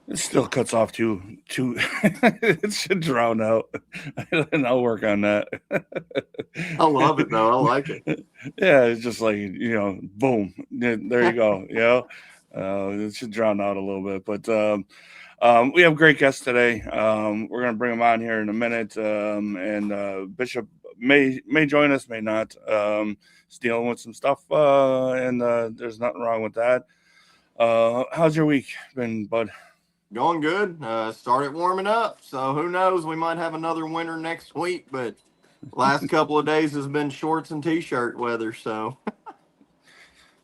It still cuts off too. It should drown out, and I'll work on that. I love it though. I like it. Yeah, it's just like boom. There you go. It should drown out a little bit, but we have great guests today. We're gonna bring them on here in a minute, and Bishop may join us, may not. He's dealing with some stuff, and there's nothing wrong with that. How's your week been, bud? Going good. Started warming up, so who knows? We might have another winter next week, but last couple of days has been shorts and t-shirt weather. So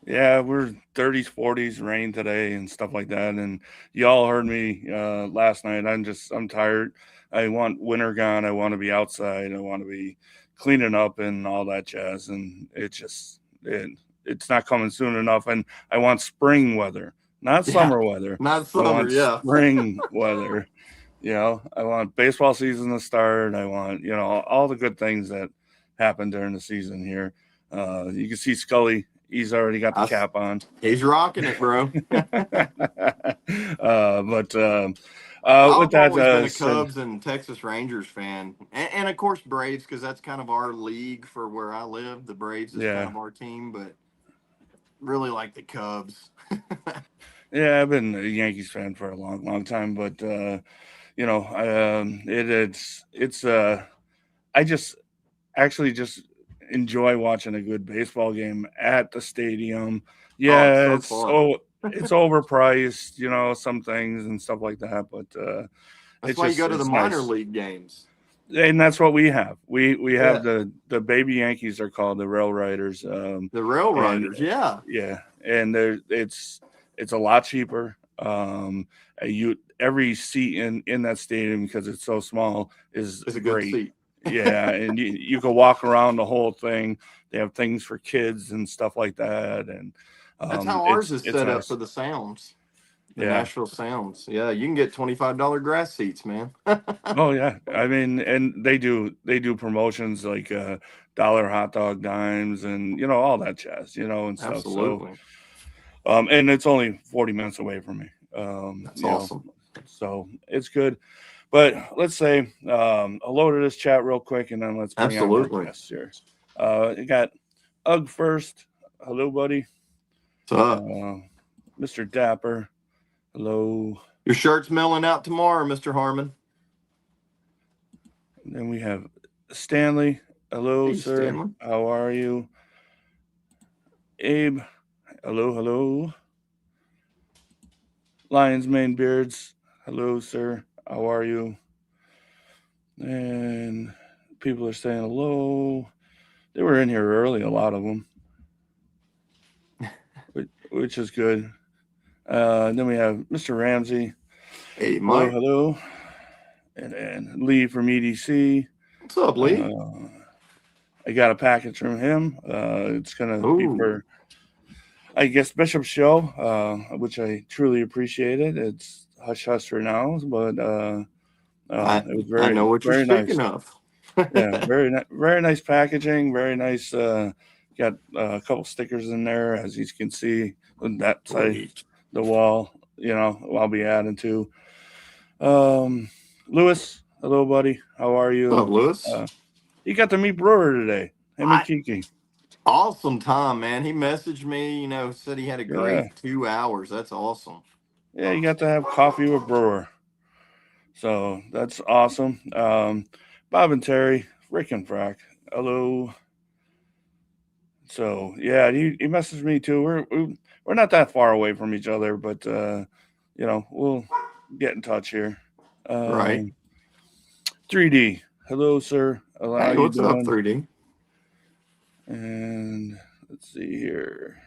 yeah, we're 30s, 40s, rain today and stuff like that. And y'all heard me last night. I'm tired. I want winter gone. I want to be outside. I want to be cleaning up and all that jazz. And it's not coming soon enough. And I want spring weather. Not summer weather. Not summer, spring weather. I want baseball season to start. I want, all the good things that happen during the season here. You can see Scully. He's already got the cap on. He's rocking it, bro. I've with that, always been a Cubs and Texas Rangers fan, and of course Braves, because that's kind of our league for where I live. The Braves is kind of our team, but really like the Cubs. Yeah, I've been a Yankees fan for a long, long time, but I just enjoy watching a good baseball game at the stadium. Yeah, it's overpriced, some things and stuff like that, but that's why you go to the minor league games. And that's what we have. We have the baby Yankees are called the Rail Riders. The Rail Riders, yeah, and it's a lot cheaper. Every seat in that stadium, because it's so small, is a great. Good seat. Yeah, and you can walk around the whole thing. They have things for kids and stuff like that, and that's how ours is set up for the Sounds. The Nashville Sounds. Yeah, you can get $25 grass seats, man. Oh yeah, I mean, and they do promotions like dollar hot dog dimes and all that jazz, and stuff. Absolutely. So, and it's only 40 minutes away from me. That's awesome. So it's good. But let's say hello to this chat real quick, and then let's bring on our guests here. You got Ugg first. Hello, buddy. What's up? Mr. Dapper. Hello. Your shirt's mailing out tomorrow, Mr. Harmon. And then we have Stanley. Hello, hey, sir. Stanley. How are you? Abe. Hello. Lions Mane Beards. Hello, sir. How are you? And people are saying hello. They were in here early, a lot of them, which is good. Then we have Mr. Ramsey. Hey, Mike. Hello. And Lee from EDC. What's up, Lee? I got a package from him. It's going to be for, I guess, Bishop's show, which I truly appreciated. It's hush for now, but it was very. I know what you're speaking of. Yeah, very nice packaging. Very nice. Got a couple stickers in there, as you can see on that side the wall. I'll be adding to. Lewis, hello, buddy. How are you? What's up, Lewis? You got to meet Brewer today. Him and Kiki. Awesome time, man. He messaged me. Said he had a great 2 hours. That's awesome. Yeah, you got to have coffee with Brewer. So that's awesome. Bob and Terry, Rick and Frack, hello. So yeah, he messaged me too. We're not that far away from each other, but we'll get in touch here. Right. 3D, hello, sir. Hey, what's up, 3D? And let's see here.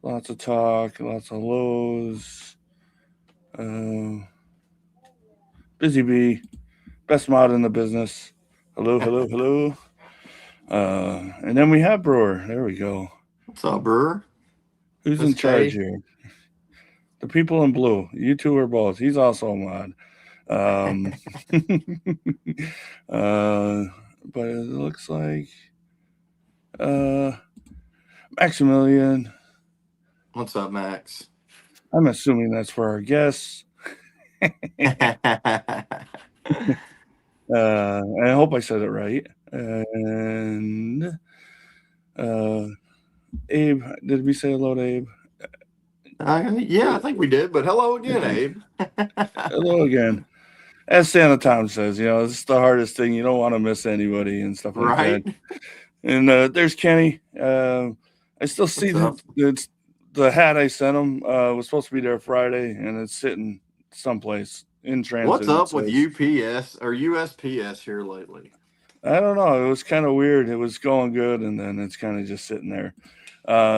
Lots of talk, lots of lows. Busy Bee, best mod in the business. Hello, hello, hello. And then we have Brewer. There we go. What's up, Brewer? Who's in charge here? The people in blue. You two are both. He's also a mod. But it looks like Maximilian. What's up, Max? I'm assuming that's for our guests. I hope I said it right. And Abe, did we say hello to Abe? Yeah, I think we did. But hello again, Abe. Hello again. As Santa Tom says, it's the hardest thing. You don't want to miss anybody and stuff like that. And there's Kenny. I still see it's the hat I sent him was supposed to be there Friday, and it's sitting someplace in transit. What's up with UPS or USPS here lately? I don't know. It was kind of weird. It was going good, and then it's kind of just sitting there.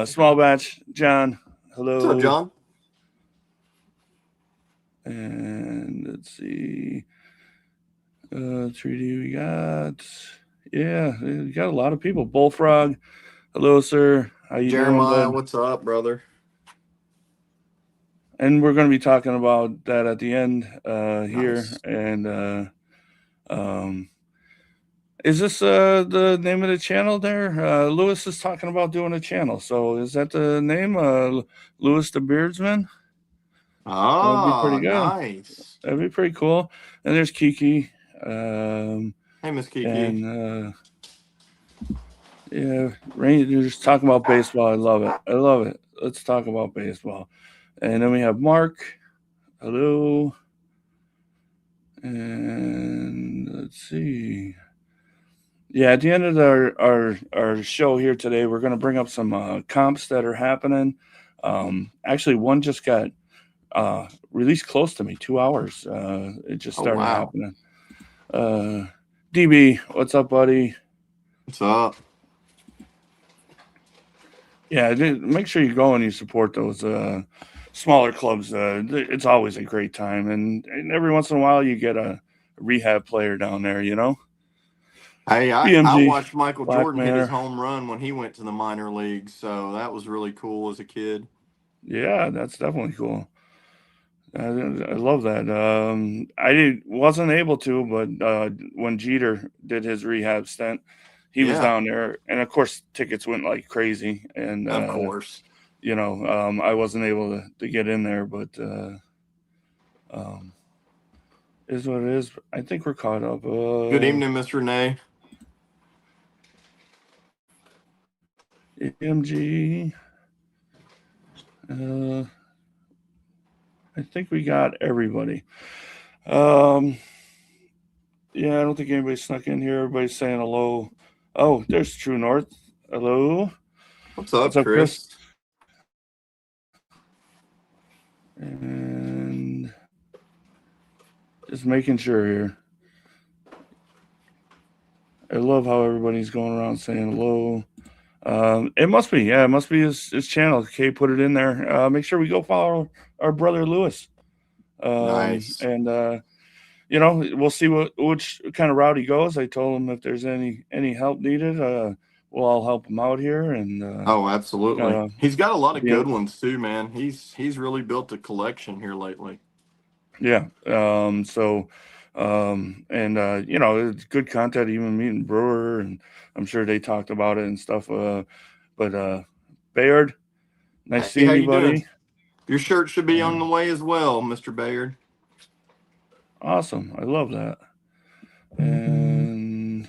Small batch, John. Hello. What's up, John? And let's see. 3D we got. Yeah, we got a lot of people. Bullfrog. Hello, sir. How you Jeremiah, doing, what's up, brother? And we're going to be talking about that at the end here. Nice. And is this the name of the channel there? Lewis is talking about doing a channel. So is that the name? Lewis the Beardsman? Oh, that'd be pretty good. Nice. That'd be pretty cool. And there's Kiki. Hey, Miss Kiki. And yeah, Rangers talking about baseball. I love it. I love it. Let's talk about baseball. And then we have Mark. Hello. And let's see. Yeah, at the end of our show here today, we're going to bring up some comps that are happening. Actually, one just got released close to me, 2 hours. It just started happening. DB, what's up, buddy? What's up? Yeah, make sure you go and you support those smaller clubs. It's always a great time, and every once in a while you get a rehab player down there, Hey, I watched Michael Jordan hit his home run when he went to the minor leagues, so that was really cool as a kid. Yeah, that's definitely cool. I love that. I wasn't able to, but when Jeter did his rehab stint, he was down there, and of course tickets went like crazy. And of course, I wasn't able to get in there, but is what it is. I think we're caught up. Good evening, Mr. Renee. AMG. I think we got everybody. Yeah, I don't think anybody snuck in here. Everybody's saying hello. Oh, there's True North. Hello. What's up, Chris? And just making sure here. I love how everybody's going around saying hello. It must be his channel. Okay, put it in there. Make sure we go follow our brother Lewis. Nice. And we'll see which kind of route he goes. I told him if there's any help needed, we'll all help him out here. And absolutely, he's got a lot of good ones too, man. He's really built a collection here lately. Yeah. It's good content. Even meeting Brewer, and I'm sure they talked about it and stuff. But Bayard, nice seeing you, buddy. Doing? Your shirt should be on the way as well, Mr. Bayard. Awesome. I love that. And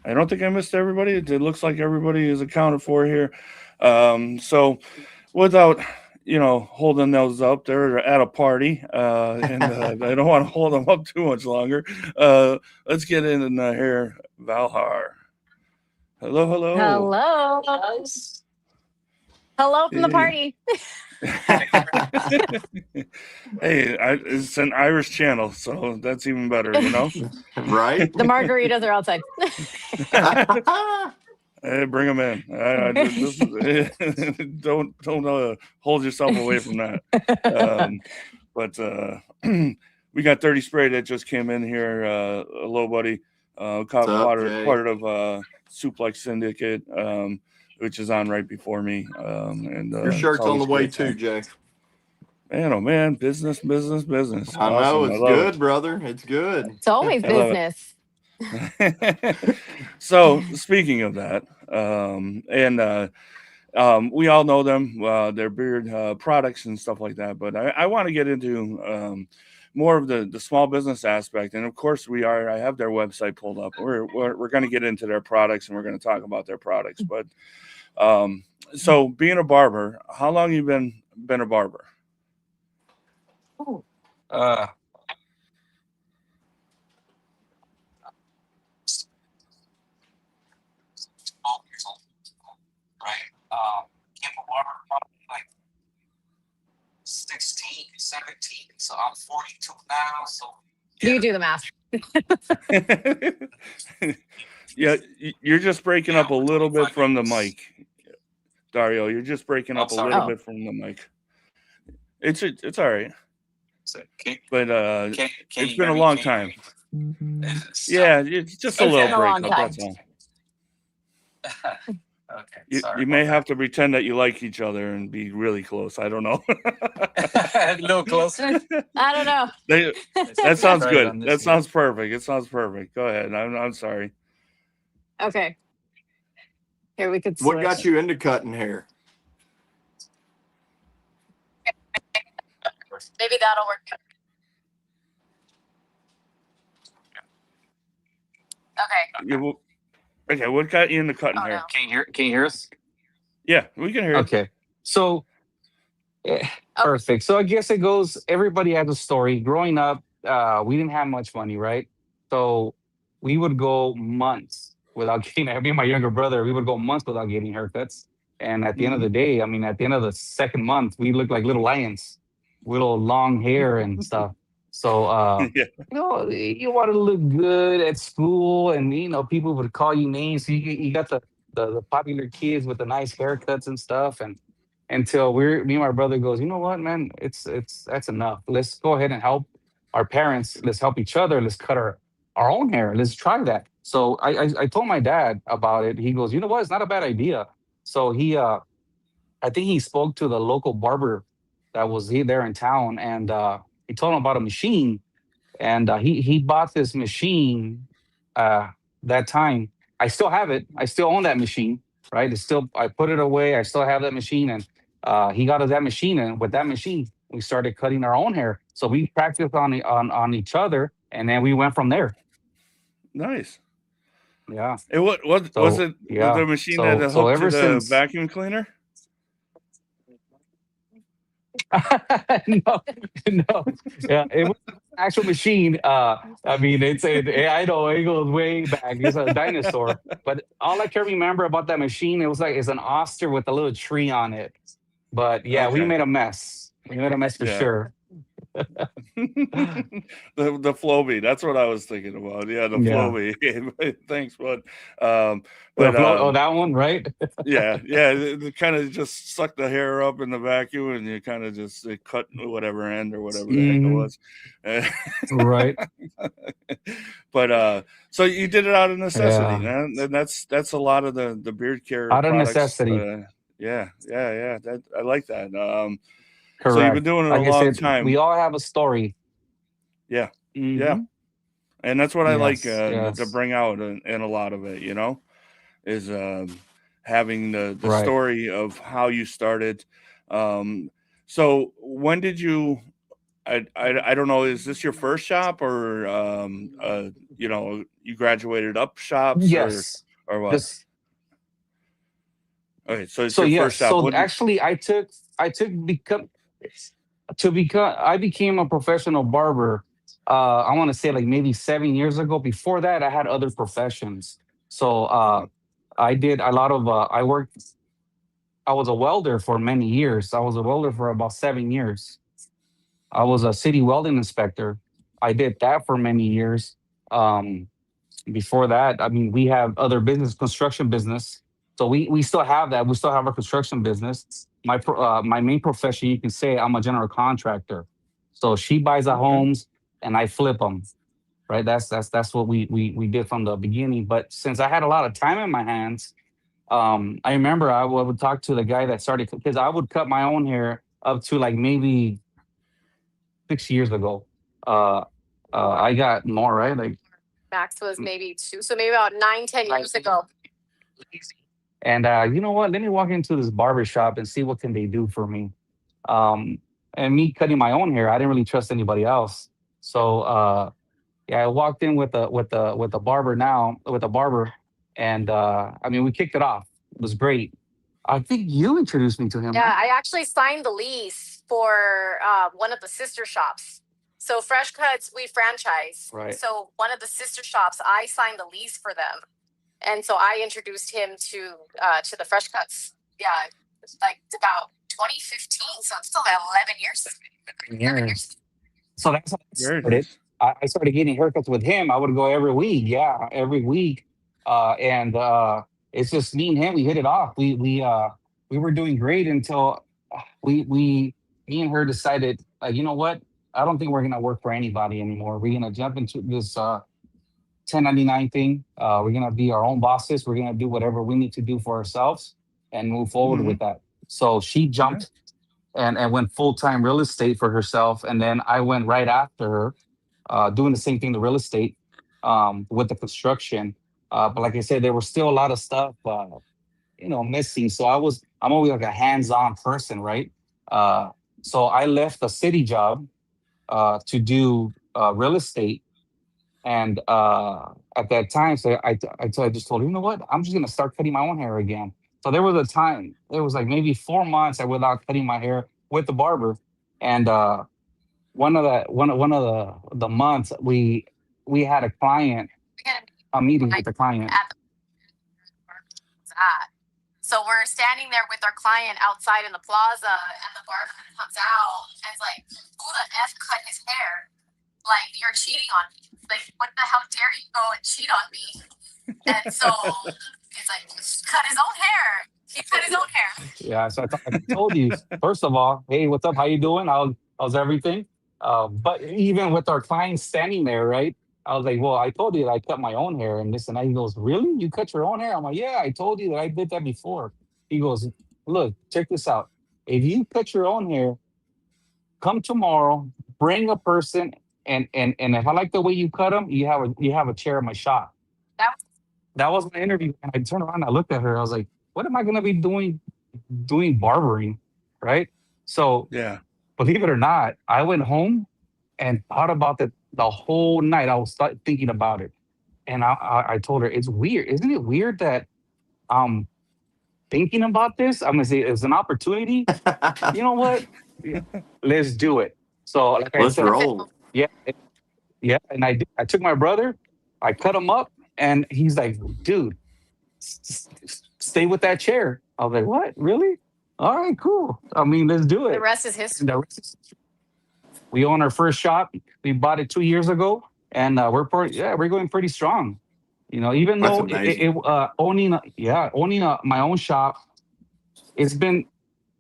I don't think I missed everybody. It looks like everybody is accounted for here. So without, holding those up, they're at a party, and I don't want to hold them up too much longer. Let's get in here. Vallajar. Hello. Hello. Hello from the party. Hey, it's an Irish channel, so that's even better, you know. Right? The margaritas are outside. Hey, bring them in. Don't hold yourself away from that. But we got 30 spray that just came in here. Hello, buddy. What's up, Jay? Part of Suplex Syndicate, which is on right before me. And Your it's shirt's on always the way great too, time. Jay. Man, oh man, business, business, business. I know Awesome. I it's love good, brother. It's good. It's always it. I love business. it. So speaking of that, we all know them, their beard products and stuff like that. But I want to get into more of the small business aspect, and of course we are. I have their website pulled up. We're going to get into their products, and we're going to talk about their products. But so being a barber, how long you been a barber? Uh, years old, right? Came from Barber probably like 16, 17. So I'm 42 now. So You yeah, do the math. Yeah, you're just breaking up a we're little bit 25 from the years. mic, Dario. You're just breaking I'm up a sorry. little Oh, bit from the mic. It's all right, So, but can it's you been hear a me? long Can you hear time. me? So, Yeah, it's just a it's little been a okay. long breakup. time. That's all. Okay. You Sorry you about may have to pretend that you like each other and be really close. I don't know. that. A little closer. I don't know. They, that Let's sounds try it good. on That this one. sounds perfect. It sounds perfect. Go ahead. I'm sorry. Okay, here we could What switch. got you into cutting hair? Maybe that'll work. Okay. Yeah, okay, what got you into cutting Oh no. hair? Can you hear us? Yeah, we can hear you. Okay. So Oh, perfect. So I guess it goes, everybody has a story. Growing up, we didn't have much money, right? So we would go months without getting, me and my younger brother, we would go months without getting haircuts. And at the end of Mhm. the day, I mean, at the end of the second month, we looked like little lions, little long hair and stuff. So, Yeah, you want to look good at school, and people would call you names. So you got the popular kids with the nice haircuts and stuff, and until me and my brother goes, you know what, man, it's that's enough. Let's go ahead and help our parents. Let's help each other. Let's cut our own hair. Let's try that. So I told my dad about it. He goes, you know what, it's not a bad idea. So I think he spoke to the local barber that was there in town, and he told him about a machine, and he bought this machine uh that time. I still have it. I still own that machine, right? It's still, I put it away. I still have that machine, and he got us that machine, and with that machine we started cutting our own hair. So we practiced on each other, and then we went from there. nice. Yeah. And what was So it? yeah. The machine that So hooked to ever the since vacuum cleaner? no, no, yeah, it was an actual machine. I mean, I know it goes way back. It's a dinosaur. But all I can remember about that machine, it was like it's an oster with a little tree on it. But yeah, we Okay, made a mess. We made a mess for yeah. sure. The Floby. That's what I was thinking about. Yeah, the Yeah, Floby. Thanks, bud. Um, the but float. Oh, that one, right? yeah, they kind of just suck the hair up in the vacuum, and you kind of just cut whatever end or whatever the heck it Hmm. was. Uh, Right. but so you did it out of necessity, Yeah, man. And that's a lot of the beard care out of products. necessity. Yeah. That I like that. So you've been Correct. doing it a Like I long said, we time. all have a story. Yeah, yeah. Hmm. And that's what I like Yes. to Yes. bring out in a lot of it, is having the Right. story of how you started. Um, so when did you? I don't know. Is this your first shop, or you graduated up shops, Yes. or what? This. Okay, so it's So your yes, first shop. so What? actually I took become to become I became a professional barber. I want to say like maybe 7 years ago. Before that, I had other professions. So I did a lot of I worked I was a welder for many years. I was a welder for about 7 years. I was a city welding inspector. I did that for many years. Um, Before that, I mean, we have other business, construction business. So we still have that. We still have our construction business. My main profession, you can say, I'm a general contractor. So she buys the Okay. homes and I flip them. Right. That's what we did from the beginning. But since I had a lot of time in my hands, I remember I would talk to the guy that started because I would cut my own hair up to like maybe 6 years ago. Uh, I got more, right? Like Max was maybe 2, so maybe about 9, 10 years ago. and you know what? Let me walk into this barber shop and see what can they do for me. Um, and me cutting my own hair, I didn't really trust anybody else. So yeah, I walked in with a barber now with a barber, and I mean we kicked it off. It was great. I think you introduced me to him. Yeah, Right? I actually signed the lease for one of the sister shops. So Fresh Cuts, we franchise. Right. So one of the sister shops, I signed the lease for them, and so I introduced him to the Fresh Cuts. Yeah, it's like about 2015. So it's still about 11 years. 11 years. So that's how it Very started. nice. I started getting haircuts with him. I would go every week. Yeah, every week. And it's just me and him. We hit it off. We were doing great until we me and her decided, you know what? I don't think we're gonna work for anybody anymore. We're gonna jump into this 1099 thing. We're gonna be our own bosses. We're gonna do whatever we need to do for ourselves and move forward Hmm. with that. So she Yeah. jumped and went full time real estate for herself, and then I went right after her, doing the same thing, the real estate, with the construction. But like I said, there was still a lot of stuff, missing. So I'm always like a hands on person, right? Uh, so I left the city job to do real estate, and at that time, so I just told her, you know what? I'm just gonna start cutting my own hair again. So there was a time, it was like maybe 4 months I without cutting my hair with the barber, and one of the months we had a client, a meeting with the client. At the So we're standing there with our client outside in the plaza, and the barber comes out and it's like, "Who the f cut his hair? Like you're cheating on me. Like what the hell dare you go and cheat on me?" And so it's like, cut his own hair. He cut his own hair. Yeah, so I told you, first of all, hey, what's up? How you doing? How's everything? But even with our client standing there, right? I was like, well, I told you that I cut my own hair and this and that. He goes, really? You cut your own hair? I'm like, yeah, I told you that I did that before. He goes, look, check this out. If you cut your own hair, come tomorrow, bring a person, and if I like the way you cut them, you have a chair in my shop. That That was my interview, and I turned around, and I looked at her, I was like, what am I gonna be doing barbering, right? So Yeah. believe it or not, I went home and thought about it the whole night. I was thinking about it, and I told her it's weird, isn't it weird that I'm thinking about this? I'm gonna say it's an opportunity. You know what? Yeah, let's do it. So like I Let's said, roll. yeah, yeah, and I took my brother, I cut him up, and he's like, dude, stay with that chair. I was like, what? Really? All right, cool. I mean, let's do the it. rest is And history. the rest is we own our first shop. We bought it 2 years ago, and we're going pretty strong. Even That's though amazing. owning my own shop, it's been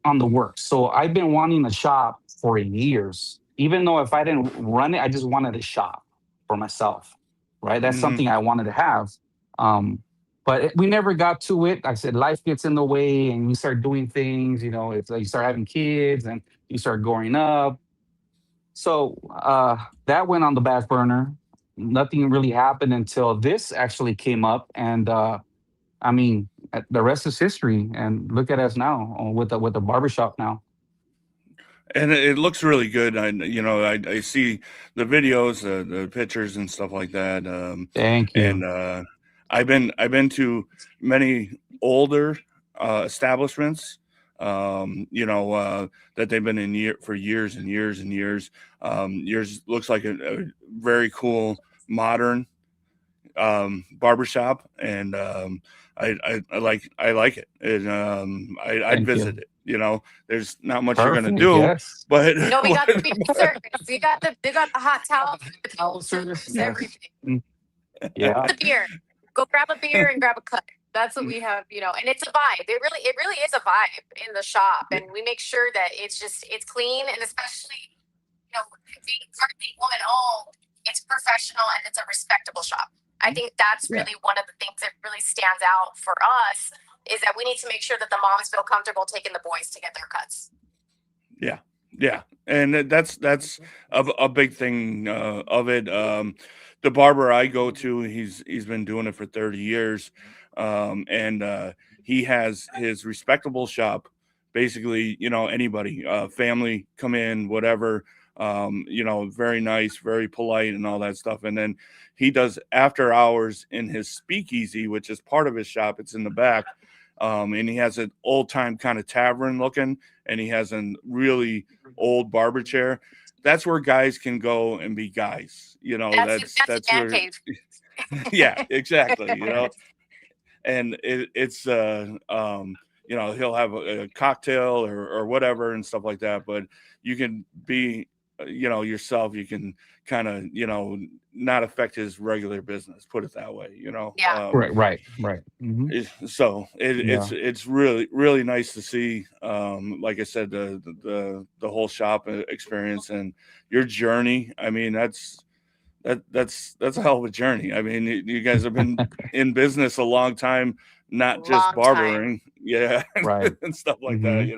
on the works. So I've been wanting a shop for years. Even though if I didn't run it, I just wanted a shop for myself. Right? That's Hmm. something I wanted to have. Um, but we never got to it. Like I said, life gets in the way, and you start doing things. It's like you start having kids, and you start growing up. So that went on the back burner. Nothing really happened until this actually came up, and I mean, the rest is history. And look at us now with the barbershop now. And it looks really good. I see the videos, the pictures and stuff like that. Thank And you. I've been to many older establishments. That they've been in for years and years and years. Yours looks like a very cool modern barbershop, and I like it, and I'd Thank visit you. it. You know, there's not much you're gonna Perfect. do, Yes. but No, we got the beer but service. We got the hot towel, the Towel service, service. Yes. everything. Mm, yeah. The beer. Go grab a beer and grab a cut. That's what we have, and it's a vibe. It really is a vibe in the shop, and we make sure that it's clean, and especially, being partly woman owned, it's professional and it's a respectable shop. I think that's yeah, really one of the things that really stands out for us is that we need to make sure that the moms feel comfortable taking the boys to get their cuts. yeah, yeah, and that's a big thing of it. The barber I go to, he's been doing it for 30 years, and he has his respectable shop. Basically, anybody, family come in, whatever. Very nice, very polite, and all that stuff. And then he does after hours in his speakeasy, which is part of his shop. It's in the back, and he has an old time kind of tavern looking, and he has a really old barber chair. That's where guys can go and be guys. That's a man Where, cave. yeah, exactly. And it's he'll have a cocktail or whatever and stuff like that. But you can be yourself. You can kind of not affect his regular business. Put it that way. Yeah. Right. So Yeah. it's really really nice to see. Like I said, the whole shop experience and your journey. I mean, that's a hell of a journey. I mean, you guys have been in business a long time, not just Long time. barbering, yeah, Right. and stuff like that.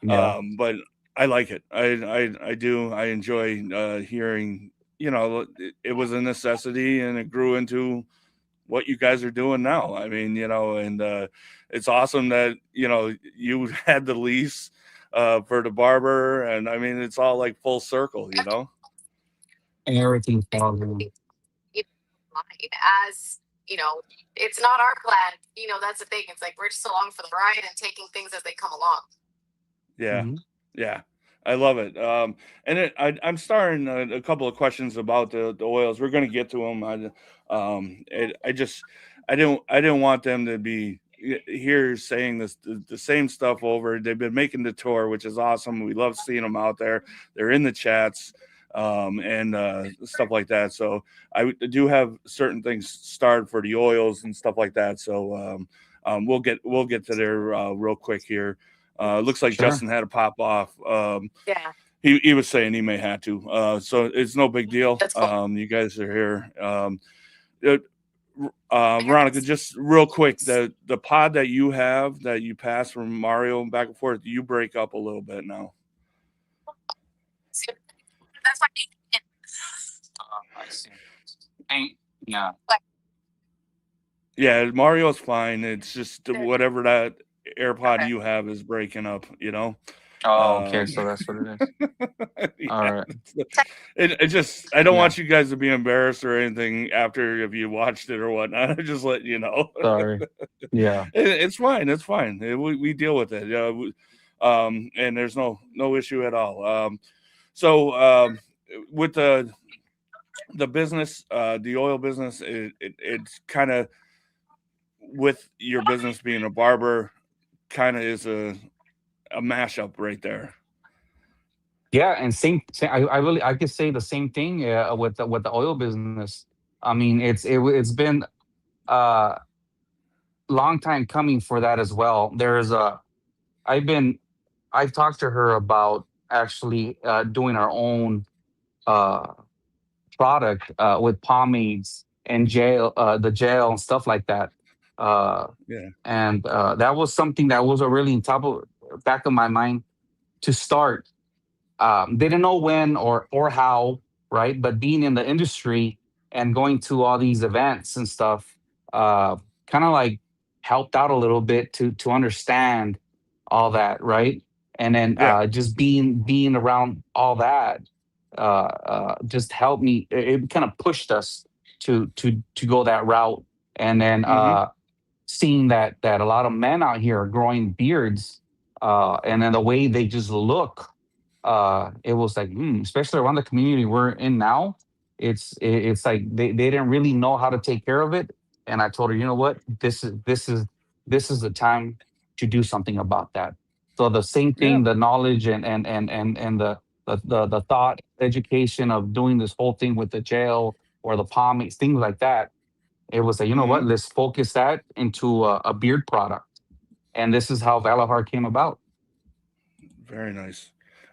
Hmm. Yeah. But I like it. I do. I enjoy hearing. It was a necessity, and it grew into what you guys are doing now. I mean, and it's awesome that you had the lease for the barber, and I mean, it's all like full circle. And everything falls in. As it's not our plan. That's the thing. It's like we're just along for the ride and taking things as they come along. Yeah, Hmm. yeah, I love it. And I'm starting a couple of questions about the oils. We're going to get to them. I didn't want them to be here saying the same stuff over. They've been making the tour, which is awesome. We love seeing them out there. They're in the chats, and stuff like that. So do have certain things started for the oils and stuff like that. So we'll get to there real quick here. Looks like Sure. Justin had to pop off. Yeah, He was saying he may have to. So it's no big deal. that's cool. You guys are here. Veronica, just real quick, the pod that you have that you pass from Mario back and forth, you break up a little bit now. So that's why I see. And yeah. Yeah, Mario's fine. It's just whatever that AirPod okay. you have is breaking up. Oh, okay. So that's what it is. All Yeah. right. It just I don't Yeah. want you guys to be embarrassed or anything after if you watched it or whatnot. I'm just letting you know. Sorry. Yeah. It's fine. It's fine. We deal with it. And there's no issue at all. So with the business, the oil business, it's kind of with your business being a barber, kind of is a mashup right there. Yeah, and I could say the same thing with the oil business. I mean, it's been a long time coming for that as well. I've been I've talked to her about actually doing our own uh product with pomades and the gel and stuff like that. Uh, Yeah. and that was something that was really in top of back of my mind to start. Didn't know when or how, right? But being in the industry and going to all these events and stuff, uh, kind of like helped out a little bit to understand all that, right? And then Yeah. just being around all that just helped me. It kind of pushed us to go that route, and then Mm-hmm. seeing that a lot of men out here are growing beards, and then the way they just look, it was like, especially around the community we're in now, it's like they didn't really know how to take care of it. And I told her, you know what, this is the time to do something about that. So the same Yeah. thing, the knowledge and the thought education of doing this whole thing with the gel or the pomades, things like that. It was like, you know Hmm. what, let's focus that into a beard product. And this is how Vallajar came about. Very nice.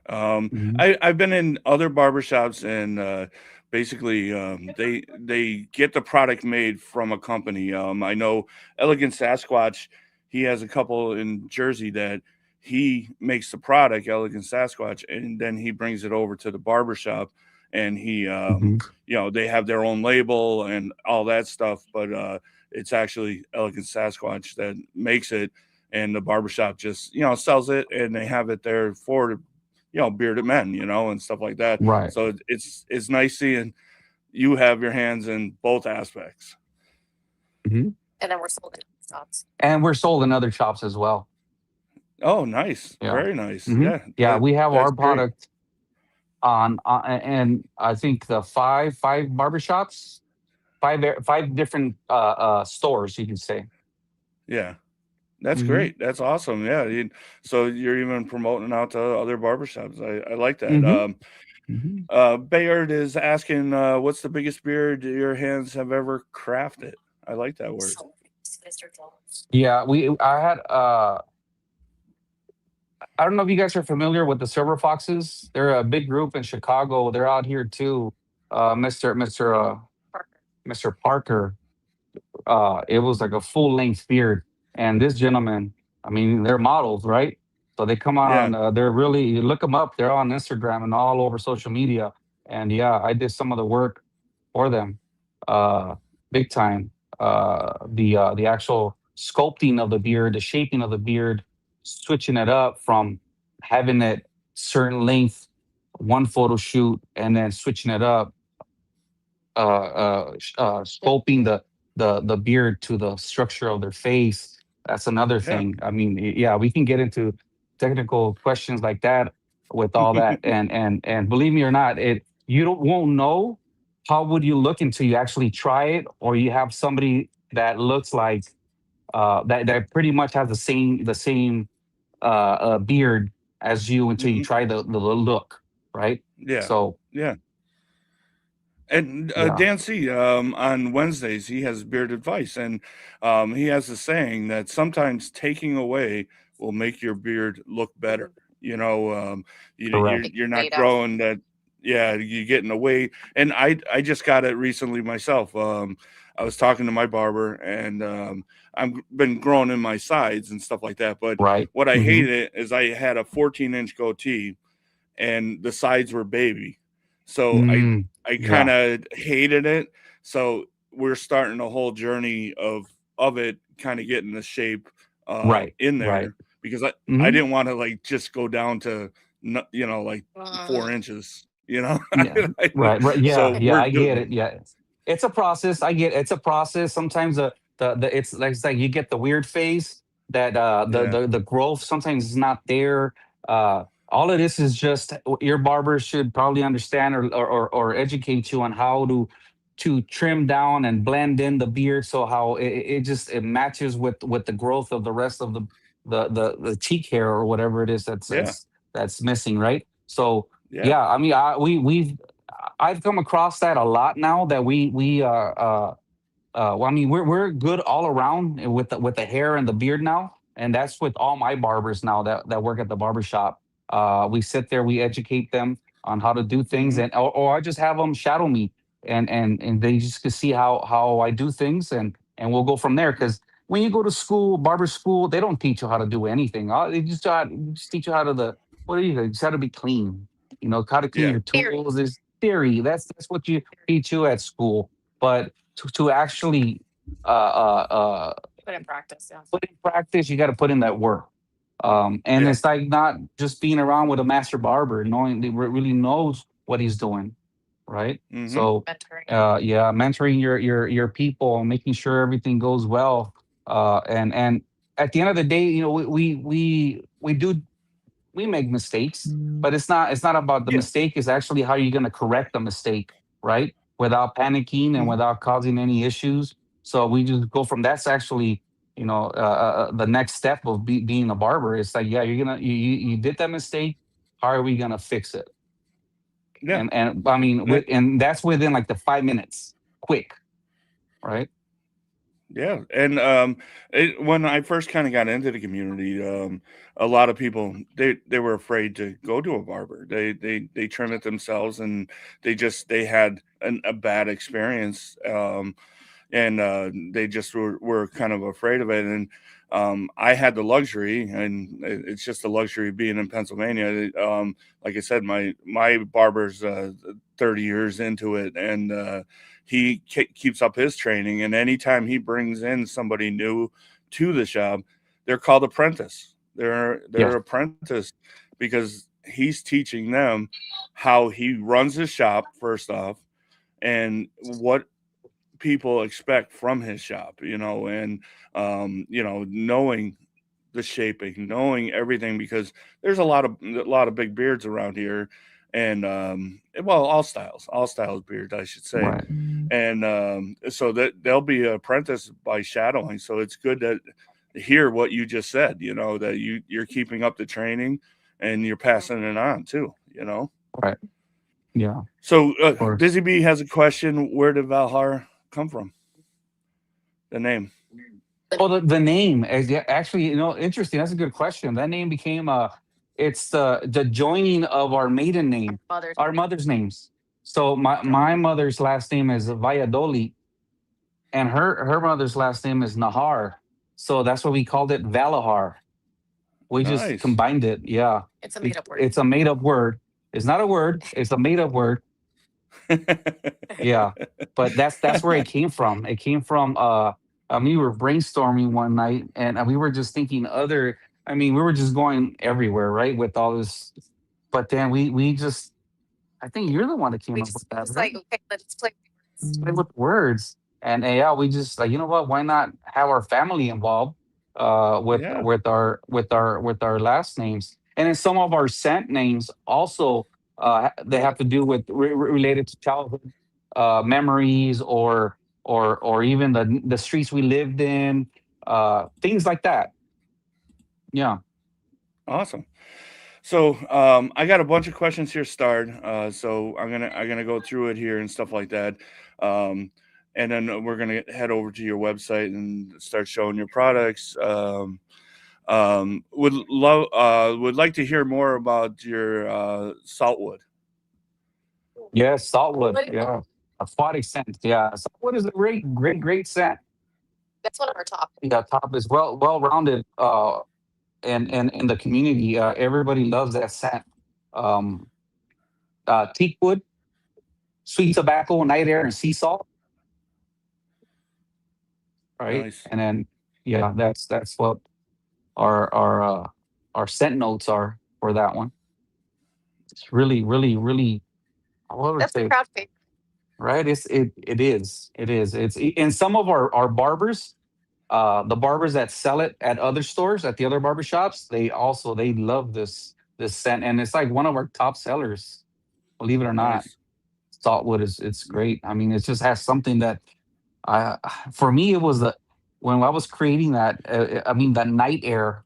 Um, Mhm. I've been in other barbershops and basically they get the product made from a company. I know Elegant Sasquatch. He has a couple in Jersey that he makes the product, Elegant Sasquatch, and then he brings it over to the barbershop, and Mhm. they have their own label and all that stuff, but it's actually Elegant Sasquatch that makes it, and the barbershop just sells it, and they have it there for bearded men, and stuff like that. Right. So it's nice seeing you have your hands in both aspects. Mhm. And then we're sold in shops. And we're sold in other shops as well. Oh, nice. Yeah. Very nice. Hmm. Yeah, Yeah, we have that's our great. product and I think the five barbershops, five different stores, you can say. Yeah, that's Hmm. great. That's awesome. Yeah, so you're even promoting out to other barbershops. I like that. Hmm. Hmm. Bayard is asking, what's the biggest beard your hands have ever crafted? I like that word. So, Mr. Jones. Yeah, I had I don't know if you guys are familiar with the Silver Foxes. They're a big group in Chicago. They're out here too. Parker. Mr. Parker. It was like a full length beard. And this gentleman, I mean, they're models, right? So they come out Yeah. on, they're really, you look them up, they're on Instagram and all over social media. And yeah, I did some of the work for them, uh, big time. The actual sculpting of the beard, the shaping of the beard, switching it up from having it certain length, one photo shoot, and then switching it up, sculpting the beard to the structure of their face. That's another Yeah. thing. I mean, yeah, we can get into technical questions like that with all that, and believe me or not, it you don't won't know how would you look until you actually try it, or you have somebody that looks like that pretty much has the same beard as you until you Hmm. try the look, right? Yeah. So Yeah. And yeah, Dan C, on Wednesdays, he has beard advice, and he has a saying that sometimes taking away will make your beard look better. You know, correct. you're not Fade out. growing that. Yeah, you get in the way. And I just got it recently myself. I was talking to my barber, and I've been growing in my sides and stuff like that. But Right. what I Hmm. hated is I had a 14-inch goatee, and the sides were baby. So Mm, I kind yeah. of hated it. So we're starting a whole journey of it kind of getting the shape Right. in Right. there, because I Hmm. didn't want to like just go down to like Uh-huh. 4 inches. You know, Yeah. Right. Right. so Yeah. Yeah. we're I get doing. it. Yeah. It's a process. I get it's a process. Sometimes it's like you get the weird phase that Yeah, the growth sometimes is not there. All of this is just your barber should probably understand or educate you on how to trim down and blend in the beard so how it just it matches with the growth of the rest of the cheek hair or whatever it is yeah, that's missing, right? So yeah. yeah, I mean, I've come across that a lot now that well, I mean, we're good all around with the hair and the beard now, and that's with all my barbers now that work at the barber shop. We sit there, we educate them on how to do things, Hmm. or I just have them shadow me, and they just can see how I do things, and we'll go from there. Because when you go to school, barber school, they don't teach you how to do anything. They just teach you how to what do you just how to be clean. You know how to clean Yeah, your Theory. tools is theory. That's what you teach you at school, but to actually uh, uh, uh, Put in practice, yeah. put in practice, you got to put in that work. And yeah. it's like not just being around with a master barber, knowing that really knows what he's doing, right? Hmm. So, Mentoring. yeah, mentoring your people, making sure everything goes well, and at the end of the day, we make mistakes, but it's not about the Yeah, mistake. It's actually how you're going to correct the mistake, right? without panicking and Mhm. without causing any issues. So we just go from that's actually, the next step of being a barber. It's like, yeah, you did that mistake. How are we gonna fix it? Yeah. And I mean, Eh, and that's within like the 5 minutes, quick, right? Yeah, and when I first kind of got into the community, a lot of people they were afraid to go to a barber. They trim it themselves, and they had a bad experience. And they just were kind of afraid of it. And I had the luxury, and it's just the luxury of being in Pennsylvania. Like I said, my barber's 30 years into it, and he keeps up his training. And anytime he brings in somebody new to the shop, they're called apprentice. They're Yeah, apprentice because he's teaching them how he runs his shop first off, and what people expect from his shop, and knowing the shaping, knowing everything, because there's a lot of big beards around here, and well, all styles beards, I should say, right, and so that they'll be apprenticed by shadowing. So it's good to hear what you just said, that you're keeping up the training and you're passing it on too. right. Yeah, of So course. Busy Bee has a question: where did Valhar come from? The name. Oh, the name is, yeah, actually, interesting. That's a good question. That name became it's the joining of our maiden name, Mother's our mother's names. So my mother's last name is Valladolid, and her mother's last name is Nahar. So that's what we called it, Vallajar. We just Nice. combined it. Yeah, It's a made up word. it's a made up word. It's not a word. It's a made up word. Yeah, but that's where it came from. It came from we were brainstorming one night, and we were just thinking other. I mean, we were just going everywhere, right, with all this. But then we just, I think you're the one that came We up with just that, was right? like, okay, let's play. Play with words, and yeah, we just like, you know what? Why not have our family involved with Yeah. our last names, and then some of our scent names also they have to do with related to childhood memories, or even the streets we lived in, things like that. Yeah. Awesome. So I got a bunch of questions here starred. So I'm gonna go through it here and stuff like that. Um, and then we're gonna head over to your website and start showing your products. Would like to hear more about your saltwood. Yes, saltwood. Yeah, aquatic scent. Yeah, saltwood is a great scent. That's one of our top. Yeah, top is well rounded. And in the community, everybody loves that scent. Um, Teak wood, sweet tobacco, night air, and sea salt. Right, Nice. and then yeah, that's what our scent notes are for that one. It's really. What would I That's the say? crowd favorite. Right, it is. And some of our barbers, the barbers that sell it at other stores, at the other barber shops, they love this scent, and it's like one of our top sellers. Believe it or not, Nice. saltwood it's great. I mean, it just has something that I for me it was the when I was creating that. I mean, that night air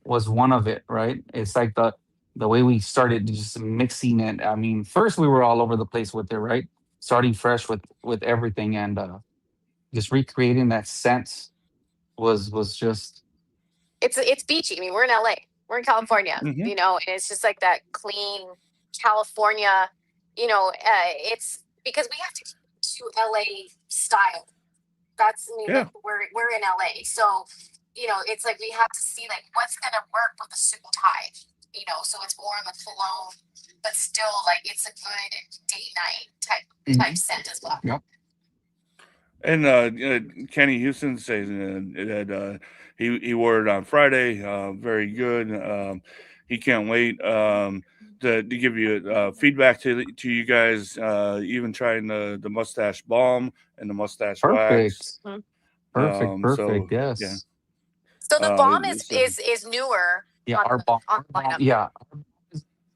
was one of it. Right, it's like the way we started just mixing it. I mean, first we were all over the place with it. Right, starting fresh with everything, and just recreating that scent was just It's beachy. I mean, we're in LA. We're in California, Hmm. and it's just like that clean California, it's because we have to keep it to LA style. That's, I mean, Yeah. like we're in LA. So, it's like we have to see like what's gonna work with the suit and tie. So it's more of a cologne, but still like it's a good date night type Mhm. scent as well. Yep. And Kenny Houston says that he wore it on Friday. Very good. He can't wait to give you feedback to you guys. Even trying the mustache balm and the mustache wax. Perfect. Perfect. So yeah, Yes. So the bomb is so is newer Yeah, on our the bomb, on the lineup. yeah,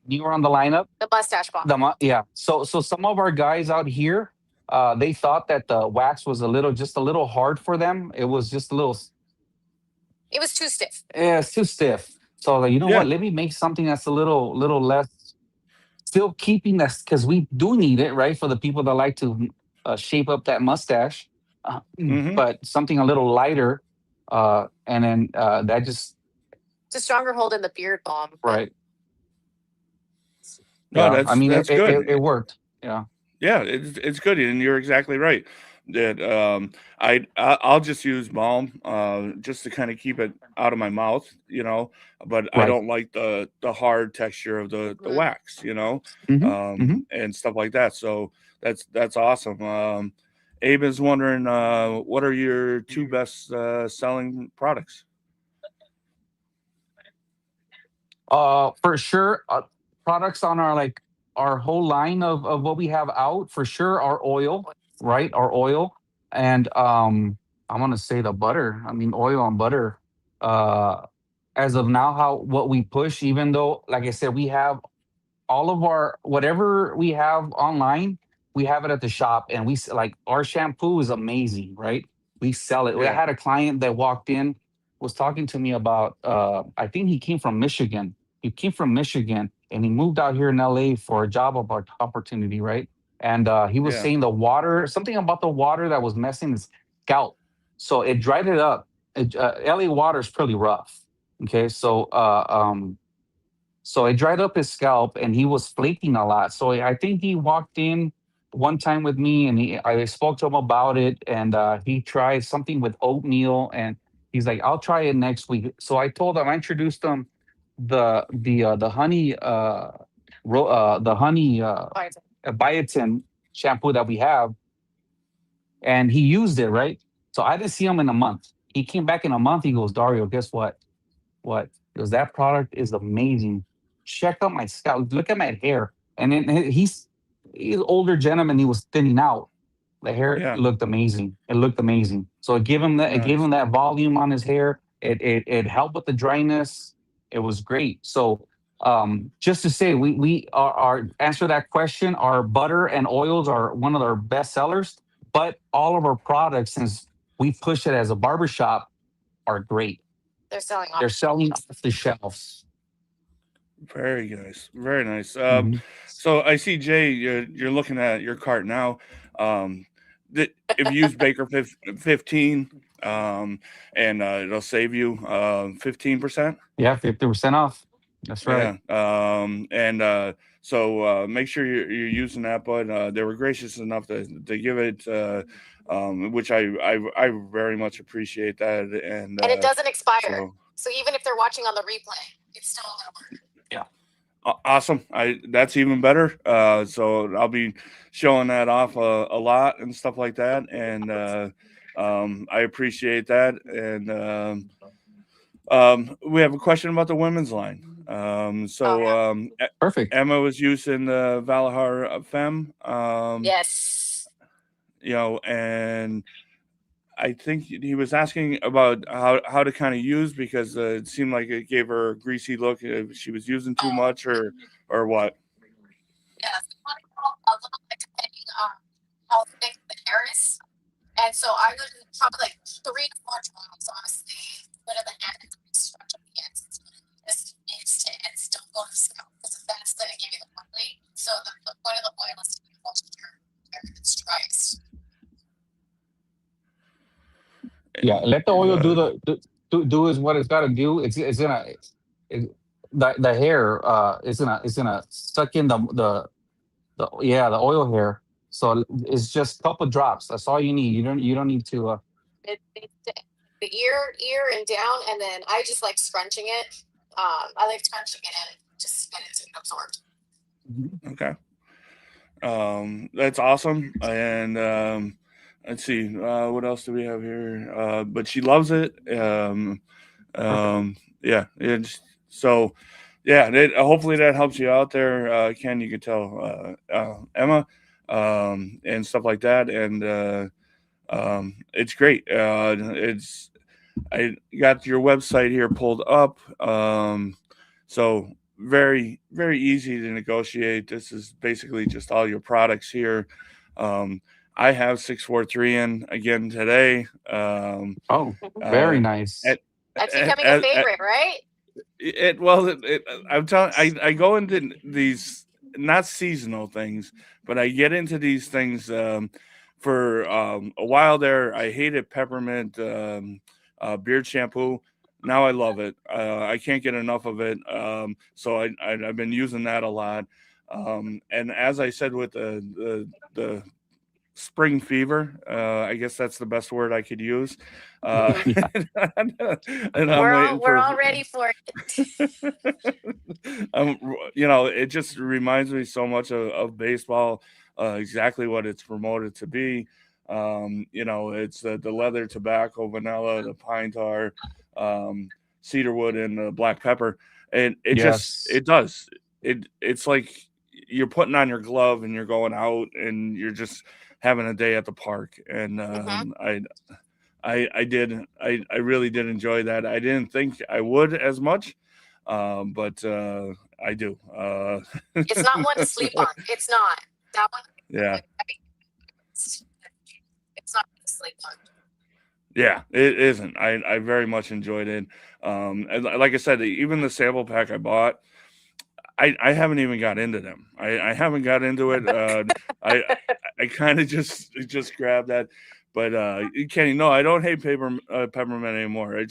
you were on the lineup. The mustache bomb. Yeah. So some of our guys out here, They thought that the wax was just a little hard for them. It was just a little. It was too stiff. Yeah, it's too stiff. So like, you know what? Let me make something that's a little less. Still keeping that, because we do need it, right, for the people that like to shape up that mustache. But something a little lighter, and then that just. It's a stronger hold in the beard balm. Right. No, Yeah, I mean, that's good. It worked. Yeah. Yeah, it's good, and you're exactly right. That I'll just use balm just to kind of keep it out of my mouth, but I Right. don't like the hard texture of the wax, and stuff like that. So that's awesome. Abe is wondering, what are your two best selling products? For sure, products on our whole line of what we have out, for sure, our oil, right? Our oil, and I want to say the butter. I mean, oil and butter. Uh, as of now, how what we push, even though, like I said, we have all of our whatever we have online, we have it at the shop, and like our shampoo is amazing, right? We sell it. I Yeah. had a client that walked in, was talking to me about. I think he came from Michigan. He came from Michigan, and he moved out here in LA for a job opportunity, right? And he was Yeah. saying the water, something about the water that was messing his scalp, so it dried it up. LA water is pretty rough. Okay, so it dried up his scalp, and he was flaking a lot. So I think he walked in one time with me, and I spoke to him about it, and he tried something with oatmeal, and he's like, "I'll try it next week." So I introduced him the honey the honey biotin shampoo that we have, and he used it, right. So I didn't see him in a month. He came back in a month. He goes, "Dario, guess what? What?" Because that product is amazing. Check out my scalp. Look at my hair. And then he's an older gentleman. He was thinning out. The hair Yeah. looked amazing. It looked amazing. So it gave Nice. him that volume on his hair. It helped with the dryness. It was great. So just to say, we are answer that question. Our butter and oils are one of our best sellers, but all of our products, since we push it as a barbershop, are great. They're selling off the shelves. Very nice. Very nice. Mhm. So I see, Jay, you're looking at your cart now. If you use Baker 15, and it'll save you 15%. Yeah, 50% off. That's right. Yeah. So make sure you're using that. But they were gracious enough to give it, which I very much appreciate that. And it doesn't expire. So even if they're watching on the replay, it's still gonna work. Yeah. Awesome. That's even better. So I'll be showing that off a lot and stuff like that. And I appreciate that. And we have a question about the women's line. Perfect. Emma was using the Vallajar Femme. Yes. And I think he was asking about how to kind of use, because it seemed like it gave her a greasy look if she was using too much or what. Yes, a little bit depending on how thick the hair is. And so I would probably like 3 to 4 drops, honestly. Put in the hand and stretch up the ends. Just mix it and still go to scalp. Because that's going to give you the oily. So the point of the oil is to be moisture and it's driest. Yeah, let the oil do is what it's got to do. The hair is gonna suck in the oil hair. So it's just a couple drops. That's all you need. You don't need to. The ear and down, and then I just like scrunching it. I like scrunching it in just to get it to get absorbed. Okay. That's awesome. And let's see, what else do we have here? But she loves it. Yeah. Hopefully that helps you out there, Ken. You could tell Emma, and stuff like that. And it's great. I got your website here pulled up. So very, very easy to negotiate. This is basically just all your products here. I have 643 in again today. Oh, Uh, very nice. at, That's becoming a favorite, right? I'm telling, I go into these not seasonal things, but I get into these things for a while there. I hated peppermint beard shampoo. Now I love it. I can't get enough of it. So I've been using that a lot. And as I said with the spring fever, I guess that's the best word I could use. Yeah. And I'm waiting We're for all ready for it. it just reminds me so much of baseball, exactly what it's promoted to be. It's the leather, tobacco, vanilla, the pine tar, cedarwood, and the black pepper, and Yes. it's like you're putting on your glove and you're going out and you're just having a day at the park, and Mhm. I really did enjoy that. I didn't think I would as much, but I do. It's not one to sleep on. It's not that one. Yeah, It's not one to sleep on. yeah, it isn't. I very much enjoyed it. And like I said, even the sample pack I bought, I haven't even got into them. I haven't got into it. I I kind of just grabbed that, but Kenny, no, I don't hate peppermint anymore. I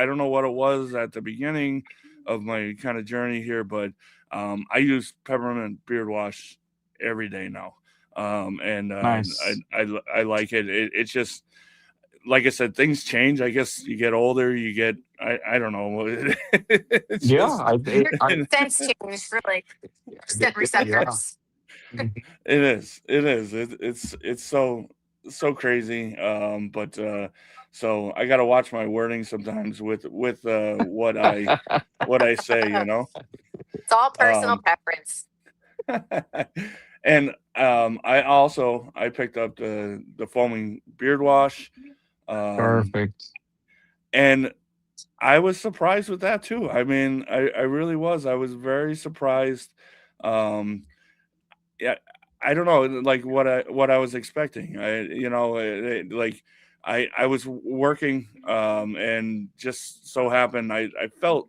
don't know what it was at the beginning of my kind of journey here, but I use peppermint beard wash every day now, and Nice. I like it. It's just like I said, things change. I guess you get older, you get I don't know. It's Yeah, just Your sense change for like scent yeah. receptors. Mhm. it's so crazy. But so I got to watch my wording sometimes with what I say, It's all personal um preference. and I picked up the foaming beard wash, um Perfect. and I was surprised with that too. I mean, I really was. I was very surprised. um yeah, I don't know, like what I was expecting. Like I was working, and just so happened I felt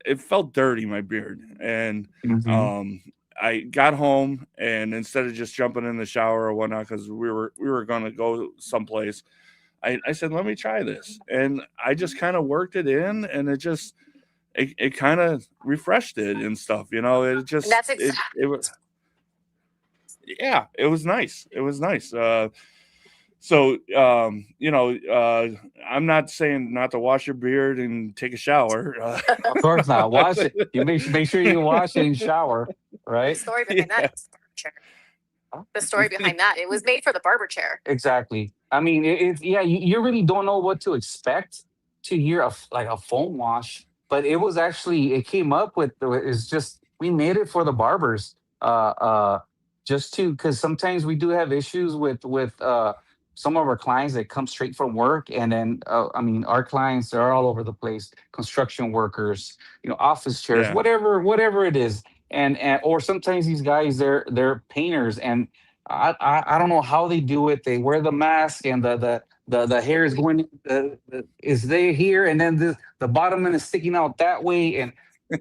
it felt dirty, my beard, and Hmm. um I got home, and instead of just jumping in the shower or whatnot, because we were gonna go someplace, I said, let me try this, and I just kind of worked it in, and it kind of refreshed it and stuff. It And just that's exactly it was yeah, it was nice. It was nice. So I'm not saying not to wash your beard and take a shower. Of course not. Wash it. You make sure you wash it and shower, the right? story behind that Yeah. is the barber chair. The story behind that. It was made for the barber chair. Exactly. I mean, yeah, you really don't know what to expect to hear like a foam wash, but it was actually it came up with it's just we made it for the barbers, just to because sometimes we do have issues with some of our clients that come straight from work, and then I mean our clients are all over the place, construction workers, office chairs, Yeah. whatever it is, and or sometimes these guys they're painters and I don't know how they do it. They wear the mask and the hair is going is there here and then the bottom end is sticking out that way and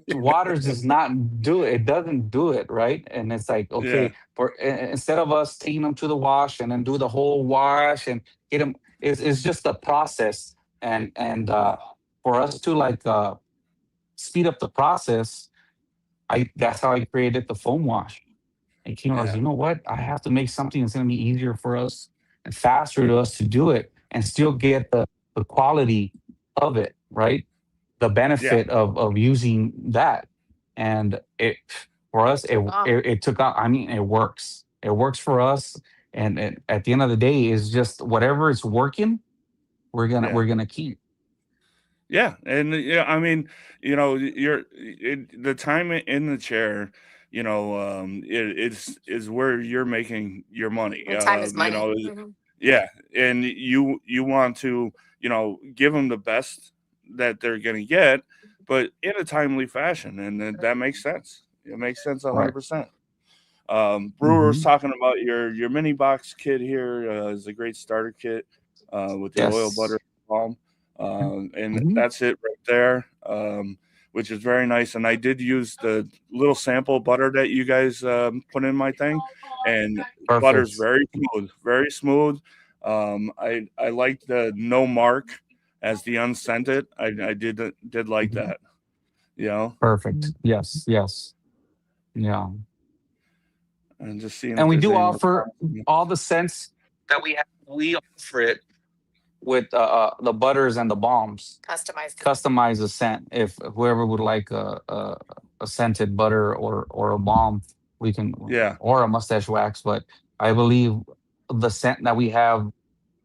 water does not do it. It doesn't do it right. And it's like Yeah. okay, instead of us taking them to the wash and then do the whole wash and get them, it's just a process and for us to like speed up the process, I that's how I created the foam wash. And King was, Yeah. you know what? I have to make something that's going to be easier for us and faster to us to do it and still get the quality of it, right? The Yeah. benefit of using that. And it for us, Took off. it took out, I mean, it works. It works for us. And at the end of the day, is just whatever is working, Yeah. we're gonna keep. Yeah. And yeah, I mean, the time in the chair, is where you're making your money. And time is money. Mhm. Yeah, and you want to, give them the best that they're going to get, but in a timely fashion, and that makes sense. It makes sense Right. 100%. Brewer was talking about your mini box kit here is a great starter kit with the oil, butter, balm, and that's it right there, which is very nice. And I did use the little sample butter that you guys put in my thing, and butter's very smooth, very smooth. I like the no mark as the unscented. I did like that, you know. Perfect. Yes. Yes. Yeah. And just seeing And if we there's do any more. offer all the scents that we have. We offer it with the butters and the balms. Customize the scent. If whoever would like a scented butter or a balm, we can, or a mustache wax. But I believe the scent that we have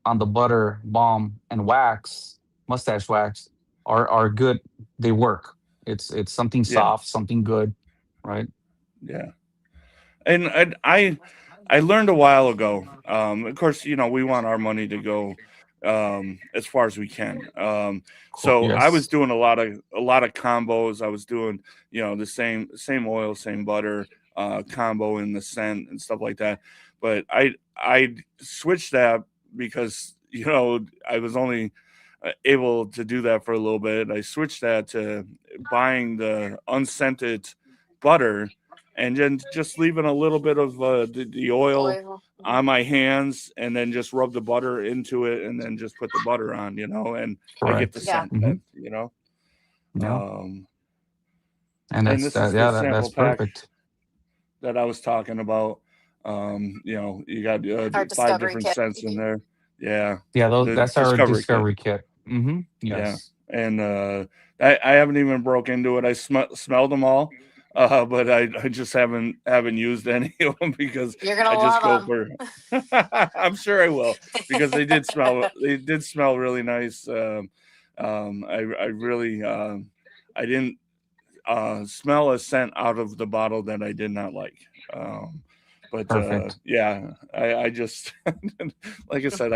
on the butter, balm, and wax, mustache wax, are good. They work. It's something soft, something good, right? Yeah. And I learned a while ago. Of course, you know, we want our money to go as far as we can. So I was Yes. doing a lot of combos. I was doing, you know, the same oil, same butter combo in the scent and stuff like that. But I switched that because, you know, I was only able to do that for a little bit. I switched that to buying the unscented butter and then just leaving a little bit of the oil on my hands and then just rub the butter into it and then just put the butter on, you know, and I get the scent then, you know. And And that's this is that. the Yeah, sample that's pack perfect. that I was talking about. You know, you got Our 5 discovery different kit. scents in there. Yeah. Yeah, The that's our discovery kit. discovery kit. Yeah. Yes. And I haven't even broke into it. I smelled them all. But I just haven't used any of them because You're gonna I just go love for I'm sure I will because they did smell really nice. I really I didn't smell a scent out of the bottle that I did not like. But Perfect. yeah, I just like I said,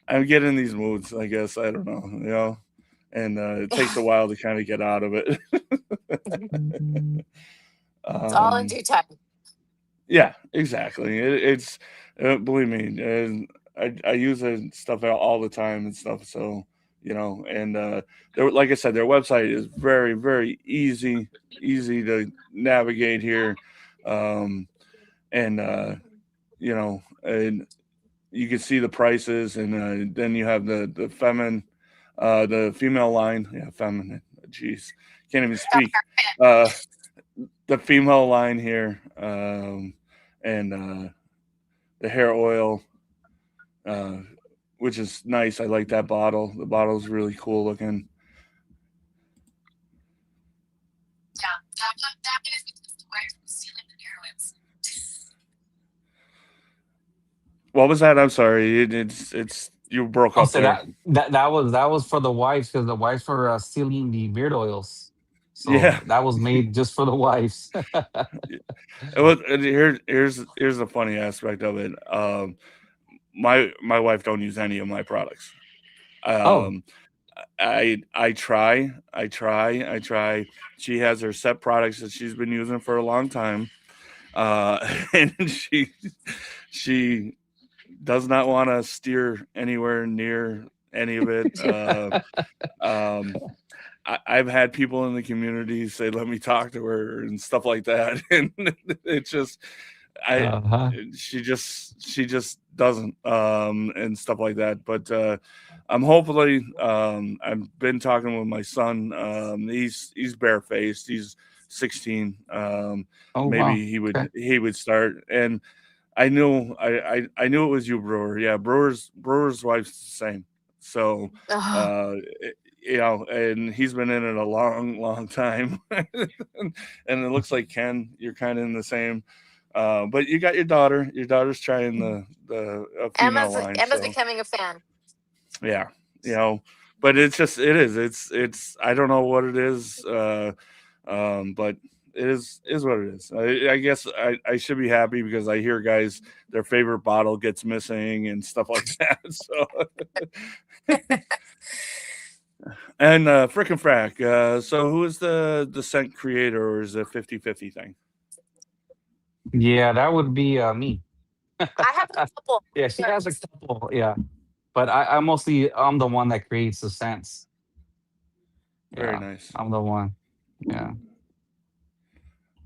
I'm getting these moods, I guess. I don't know, you know, and it takes a while to kind of get out of it. it's all in due time. Yeah, exactly. It's believe me, I use it stuff all the time and stuff. So you know, and like I said, their website is very very easy to navigate here, and you know, and you can see the prices, and then you have the female line, yeah, feminine. Jeez, can't even speak. The female line here, and the hair oil, uh, which is nice. I like that bottle. The bottle's really cool looking. Yeah, that one is because the wife was stealing the heroines. What was that? I'm sorry. It's you broke I'll up say there. that was for the wives because the wives were stealing the beard oils. So Yeah. that was made just for the wives. Here's the funny aspect of it. My wife don't use any of my products. Oh, Um, I try. She has her set products that she's been using for a long time, and she does not want to steer anywhere near any of it. Um, I've had people in the community say, "Let me talk to her" and stuff like that, and it's just I uh-huh. she just doesn't and stuff like that. But I'm hopefully I've been talking with my son. He's barefaced. He's 16. Oh wow. Maybe he Okay. would start. And I knew it was you, Brewer. Yeah, Brewer's wife's the same. So Ugh. you know, and he's been in it a long time. And it looks like Ken, you're kind of in the same. But you got your daughter. Your daughter's trying the female line. Emma's So becoming a fan. yeah, you know, but it's I don't know what it is, but it is what it is. I guess I should be happy because I hear guys their favorite bottle gets missing and stuff like that. So and frickin' frack. So who is the scent creator, or is it 50-50 thing? Yeah, that would be me. I have a couple. Yeah, she has a couple. Yeah, but I'm the one that creates the scents. Very Yeah, nice. I'm the one. Yeah.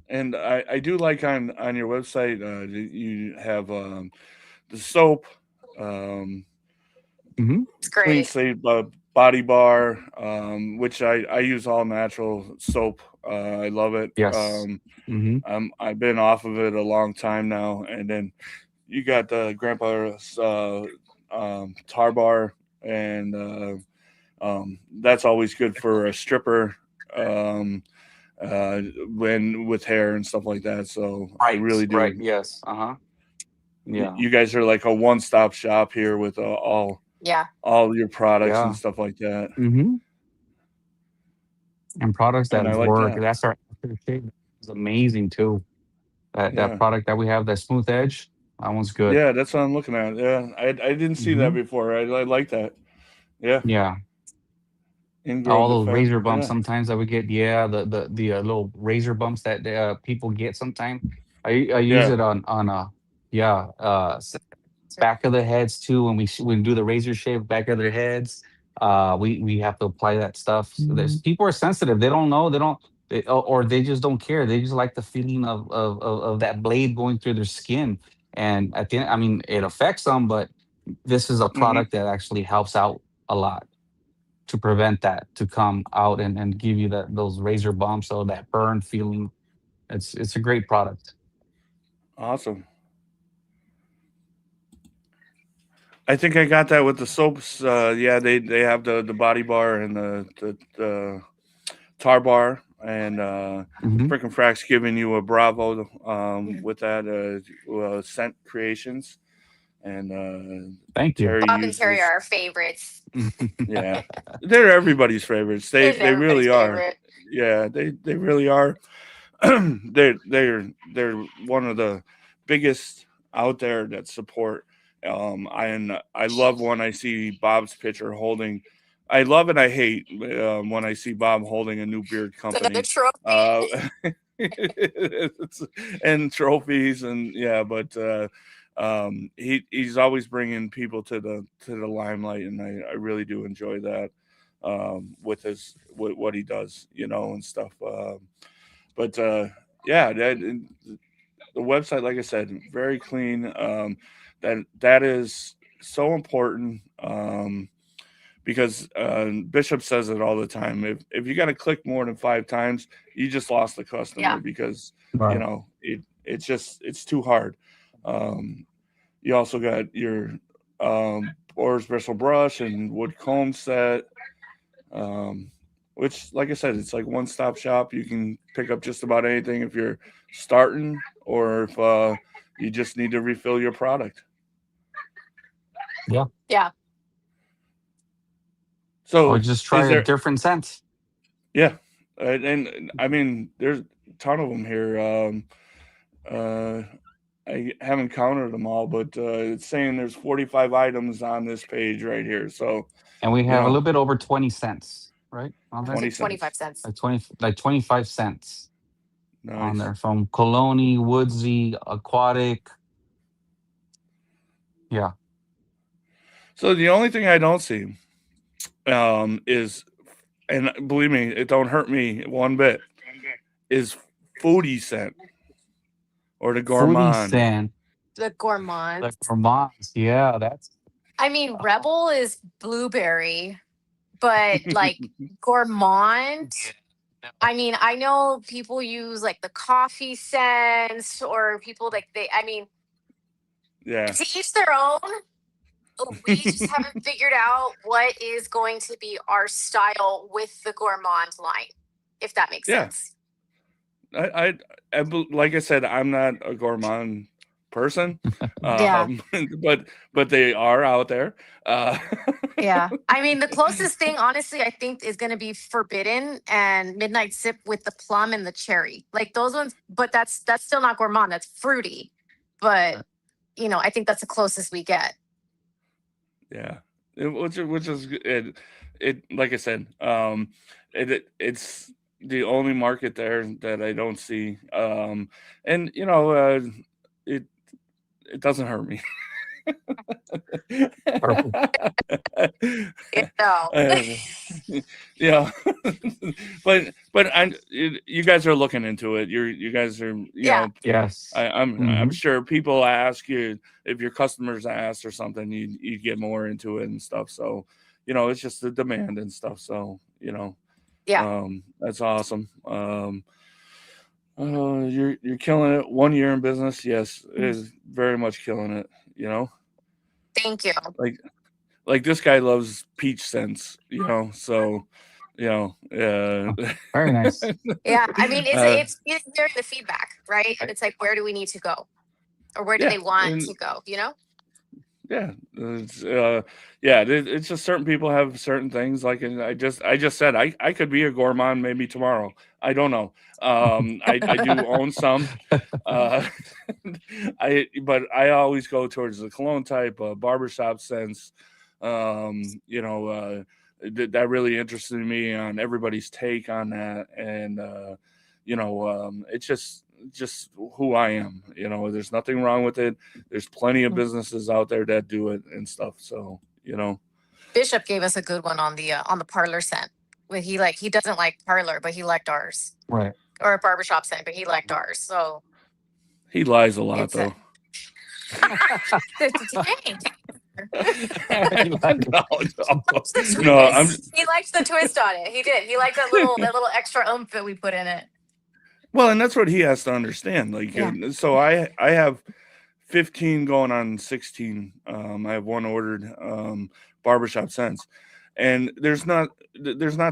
And I do like on your website, you have the soap, um, Hmm. It's clean great. slate body bar, which I use all natural soap. I love it. Yes. Hmm. I've been off of it a long time now, and then you got the grandpa's tar bar, and that's always good for a stripper. Um, when with hair and stuff like that. So I Right. really Right. do. Yes. Uh-huh. Yeah. You guys are like a one-stop shop here with Yeah. all your products and Yeah. stuff like that, Hmm. And products that and I like work. that. That's our aftershave. It's amazing too. That Yeah, product that we have, that smooth edge, that one's good. yeah, that's what I'm looking at. Yeah, I didn't see that Hmm. before. I like that. Yeah, Yeah. ingrown All those defense. razor bumps Yeah. sometimes that we get. Yeah, the little razor bumps that people get sometimes. I use Yeah. it on yeah, back of their heads too. When we do the razor shave back of their heads, we have to apply that stuff. So there's people are sensitive. They don't know. They don't. Or they just don't care. They just like the feeling of that blade going through their skin. And at the end, I mean, it affects them, but this is a Hmm. product that actually helps out a lot to prevent that to come out and give you those razor bumps or that burn feeling. It's a great product. Awesome. I think I got that with the soaps. Yeah, they have the body bar and the tar bar, and Hmm. Frickin' Frack's giving you a bravo with that scent creations, and Thank you. Terry Bob and Terry uses. are our favorites. Yeah, they're everybody's favorites. They It's they everybody's really are. favorite. Yeah, they really are. They're one of the biggest out there that support. I love when I see Bob's picture holding. I love and I hate when I see Bob holding a new beard It's another company, trophy. uh, and trophies and yeah, but he's always bringing people to the limelight, and I really do enjoy that with his with what he does, and stuff. But yeah, the website, like I said, very clean. That is so important because Bishop says it all the time. If you got to click more than 5 times, you just lost the Yeah. customer because Right. it's too hard. Um, you also got your Boar's bristle brush and wood comb set, um, which, like I said, it's like one stop shop. You can pick up just about anything if you're starting or if you just need to refill your product. Yeah. Yeah. Or So, just try is a there? different scent. Yeah, and I mean, there's a ton of them here. Uh, I haven't counted them all, but it's saying there's 45 items on this page right here. So, And we you have a know, little bit over 20 cents, right? On I there? 20 think cents. 25 cents. Like 20, like 25 cents on Nice. there from Coloni, Woodsy, Aquatic. Yeah. So the only thing I don't see is, and believe me, it don't hurt me one bit, is foodie scent or the Foodie gourmand. scent. The gourmand. Like Vermont's. Yeah, that's I mean, Rebel is blueberry, but like gourmand. I mean, I know people use like the coffee scents or people like I mean, Yeah. to each their own. We just haven't figured out what is going to be our style with the gourmand line, if that makes Yeah. sense. Like I said, I'm not a gourmand person, Yeah. um, but they are out there. Uh, Yeah. I mean, the closest thing, honestly, I think is going to be Forbidden and Midnight Sip with the plum and the cherry. Like those ones, but that's still not gourmand. That's fruity. But, I think that's the closest we get. yeah, which is it like I said, it's the only market there that I don't see. And it it doesn't hurt me. Perfect. No. Uh, yeah, you guys are looking into it. You guys are Yeah. Yes. I'm sure people ask you if your customers ask or something, you get more into it and stuff. So it's just the demand and stuff. So Yeah. that's awesome. You're killing it. 1 year in business, yes, it is very much killing it. Thank you. Like this guy loves peach scents. So Oh, very nice. Yeah. I mean, uh, it's hearing the feedback, right? And it's like, where do we need to go, or where do yeah, they want and to go? yeah, it's just certain people have certain things. Like, and I just said I could be a gourmand maybe tomorrow. I don't know. I do own some. Uh, but I always go towards the cologne type, barbershop scents. That really interested me on everybody's take on that, and it's just who I am. There's nothing wrong with it. There's plenty of businesses out there that do it and stuff. So Bishop gave us a good one on the parlor scent. Where he doesn't like parlor, but he liked ours, Right. or a barbershop scent, but he liked ours. So he lies a lot it's a though. dang. You like it. No, He liked the twist on it. He did. He liked that little extra oomph that we put in it. well, and that's what he has to understand. Like, Yeah. so I have 15 going on 16. I have one ordered barbershop scents, and there's not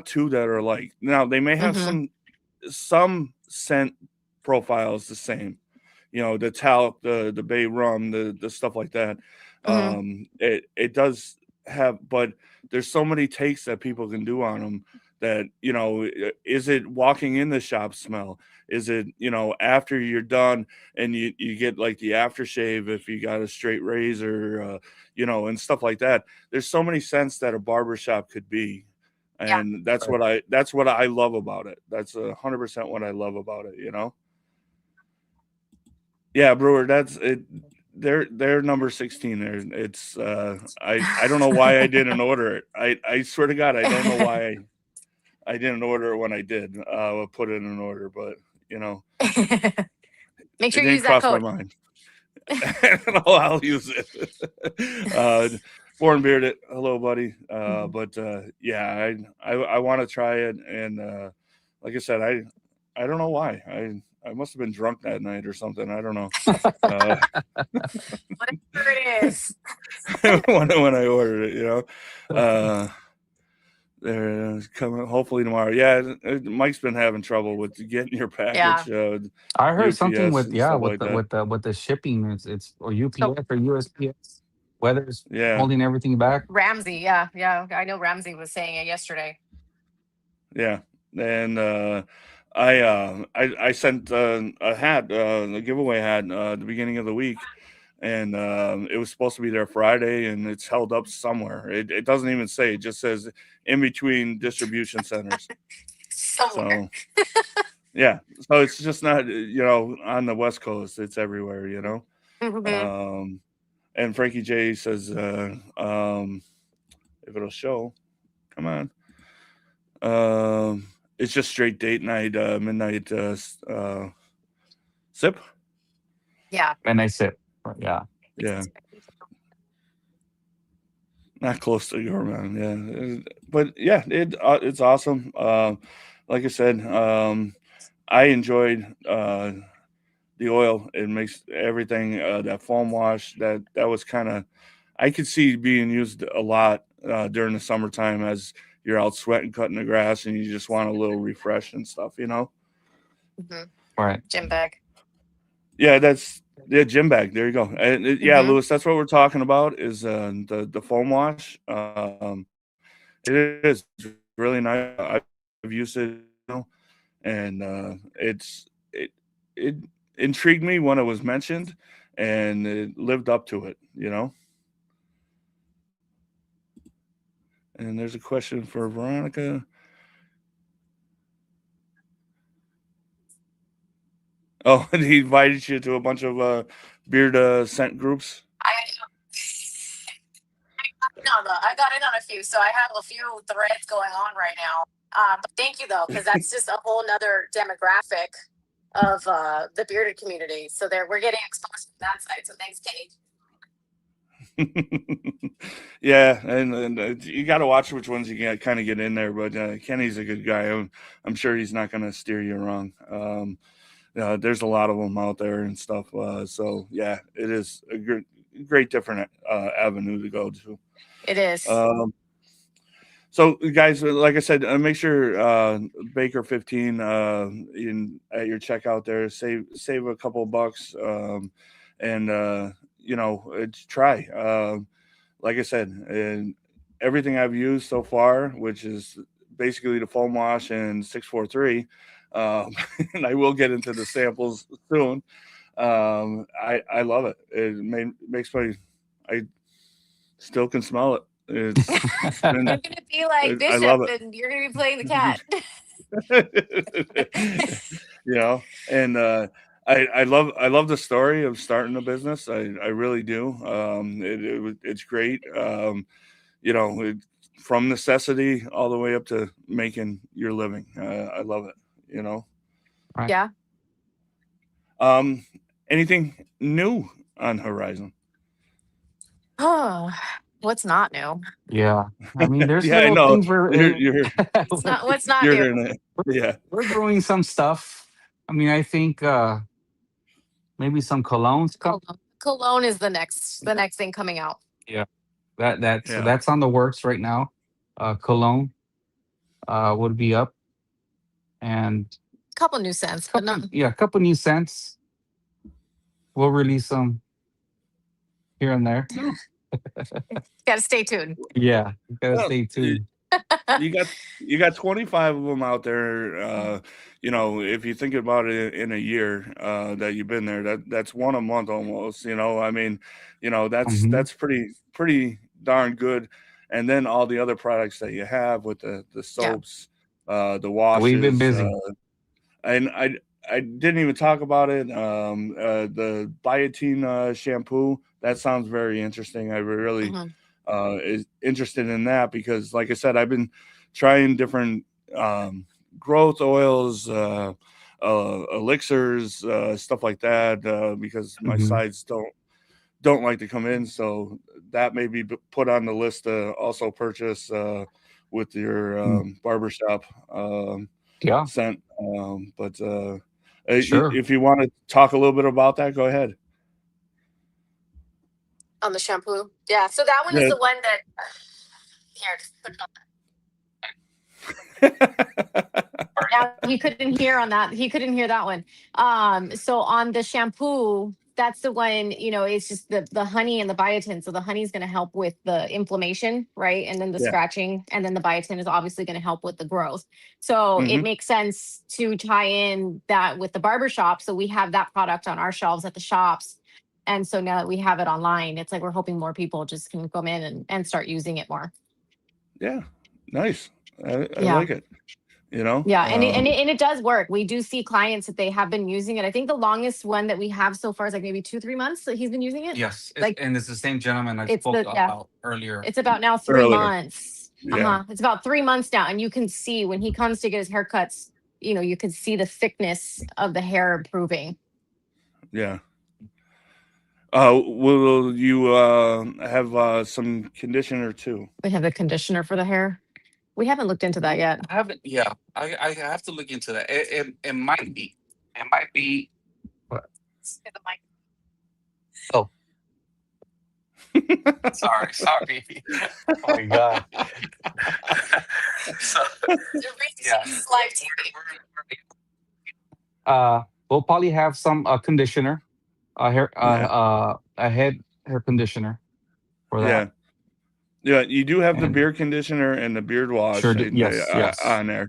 two that are like. Now they may have some scent profiles the same. The talc, the bay rum, the stuff like that. It does have, but there's so many takes that people can do on them that is it walking in the shop smell? Is it after you're done and you get like the aftershave if you got a straight razor, and stuff like that. There's so many scents that a barbershop could be. Yeah. And that's what I love about it. That's 100% what I love about it. Yeah, Brewer, that's it. They're number 16 there. It's I don't know why I didn't order it. I swear to God, I don't know why I didn't order it when I did. Put it in an order, but Make it sure you didn't use that cross my code. mind. I'll use it. Born bearded, hello, buddy. But yeah, I want to try it, and like I said, I don't know why. I must have been drunk that night or something. I don't know. Whatever it is. when I ordered it. They're coming hopefully tomorrow. Yeah, Mike's been having trouble with getting your Yeah. package. I heard something UPS with and stuff like with the that. with the shipping. It's or So UPS or USPS. Weather's Yeah, holding everything back. Ramsey, yeah. I know Ramsey was saying it yesterday. yeah. And I sent a hat, a giveaway hat, at the beginning of the week, and it was supposed to be there Friday, and it's held up somewhere. It doesn't even say. It just says in between distribution centers. Somewhere. So yeah, so it's just not on the West Coast. It's everywhere. Mhm. And Frankie J says if it'll show, come on. It's just straight date night, midnight sip. Yeah. And I said, yeah. Yeah, not close to your man. Yeah, but yeah, it's awesome. Like I said, I enjoyed the oil. It makes everything that foam wash that was kind of I could see being used a lot during the summertime as you're out sweating, cutting the grass, and you just want a little refresh and stuff. Mhm. Right. Gym bag. Yeah, that's gym bag. There you go. And yeah, Mhm. Lewis, that's what we're talking about is the foam wash. It is really nice. I've used it, and it intrigued me when it was mentioned, and it lived up to it. And there's a question for Veronica. Oh, and he invited you to a bunch of beard scent groups. I got in on a few, so I have a few threads going on right now. But thank you though, because that's just a whole nother demographic of the bearded community. So we're getting exposed to that side. So thanks, Kate. Yeah, and you got to watch which ones you can kind of get in there. But Kenny's a good guy. I'm sure he's not going to steer you wrong. There's a lot of them out there and stuff. So yeah, it is a great different avenue to go to. It is. So guys, like I said, make sure Baker 15 at your checkout there, save a couple of bucks, and try. Like I said, and everything I've used so far, which is basically the foam wash and 643, and I will get into the samples soon. I love it. Makes I still can smell it. It's You're gonna be like Bishop, and you're gonna be playing the cat. And I love the story of starting a business. I really do. It's great. From necessity all the way up to making your living. I love it. Right. Yeah. Anything new on horizon? Oh, what's not new? Yeah, I mean, there's Yeah, I little know. things we're What's not you're new? in it. Yeah, we're growing some stuff. I mean, I think maybe some colognes. Cologne is the next thing coming out. Yeah, that's Yeah. that's on the works right now. Cologne would be up, and A couple new scents, but not. a couple new scents. We'll release some here and there. Gotta stay tuned. Yeah, gotta Well, stay tuned. you got 25 of them out there. If you think about it in a year that you've been there, that's one a month almost. I mean, that's pretty darn good. And then all the other products that you have with the soaps, the washes. We've been busy. And I didn't even talk about it. The biotin shampoo, that sounds very interesting. I really is interested in that because, like I said, I've been trying different growth oils, elixirs, stuff like that, because my sides don't like to come in. So that may be put on the list to also purchase with your barbershop scent. But Sure. if you want to talk a little bit about that, go ahead. On the shampoo, yeah. So that one is the one that. Here, just put it on. Now he couldn't hear on that. He couldn't hear that one. So on the shampoo, that's the one. It's just the honey and the biotin. So the honey is going to help with the inflammation, right? And then the scratching, and then the biotin is obviously going to help with the growth. So it makes sense to tie in that with the barbershop. So we have that product on our shelves at the shops. And so now that we have it online, it's like we're hoping more people just can come in and start using it more. Yeah, nice. I like it. Yeah, and it does work. We do see clients that they have been using it. I think the longest one that we have so far is like maybe 2-3 months that he's been using it. Yes, and it's the same gentleman I spoke about earlier. It's about now 3 months. It's about 3 months now, and you can see when he comes to get his haircuts, you can see the thickness of the hair improving. Yeah. Will you have some conditioner too? We have the conditioner for the hair. We haven't looked into that yet. I haven't. Yeah, I have to look into that. It might be. It might be. What? Oh. sorry. Oh my God. We'll probably have some conditioner, a head hair conditioner for that. Yeah, you do have the beard conditioner and the beard wash yes. on there.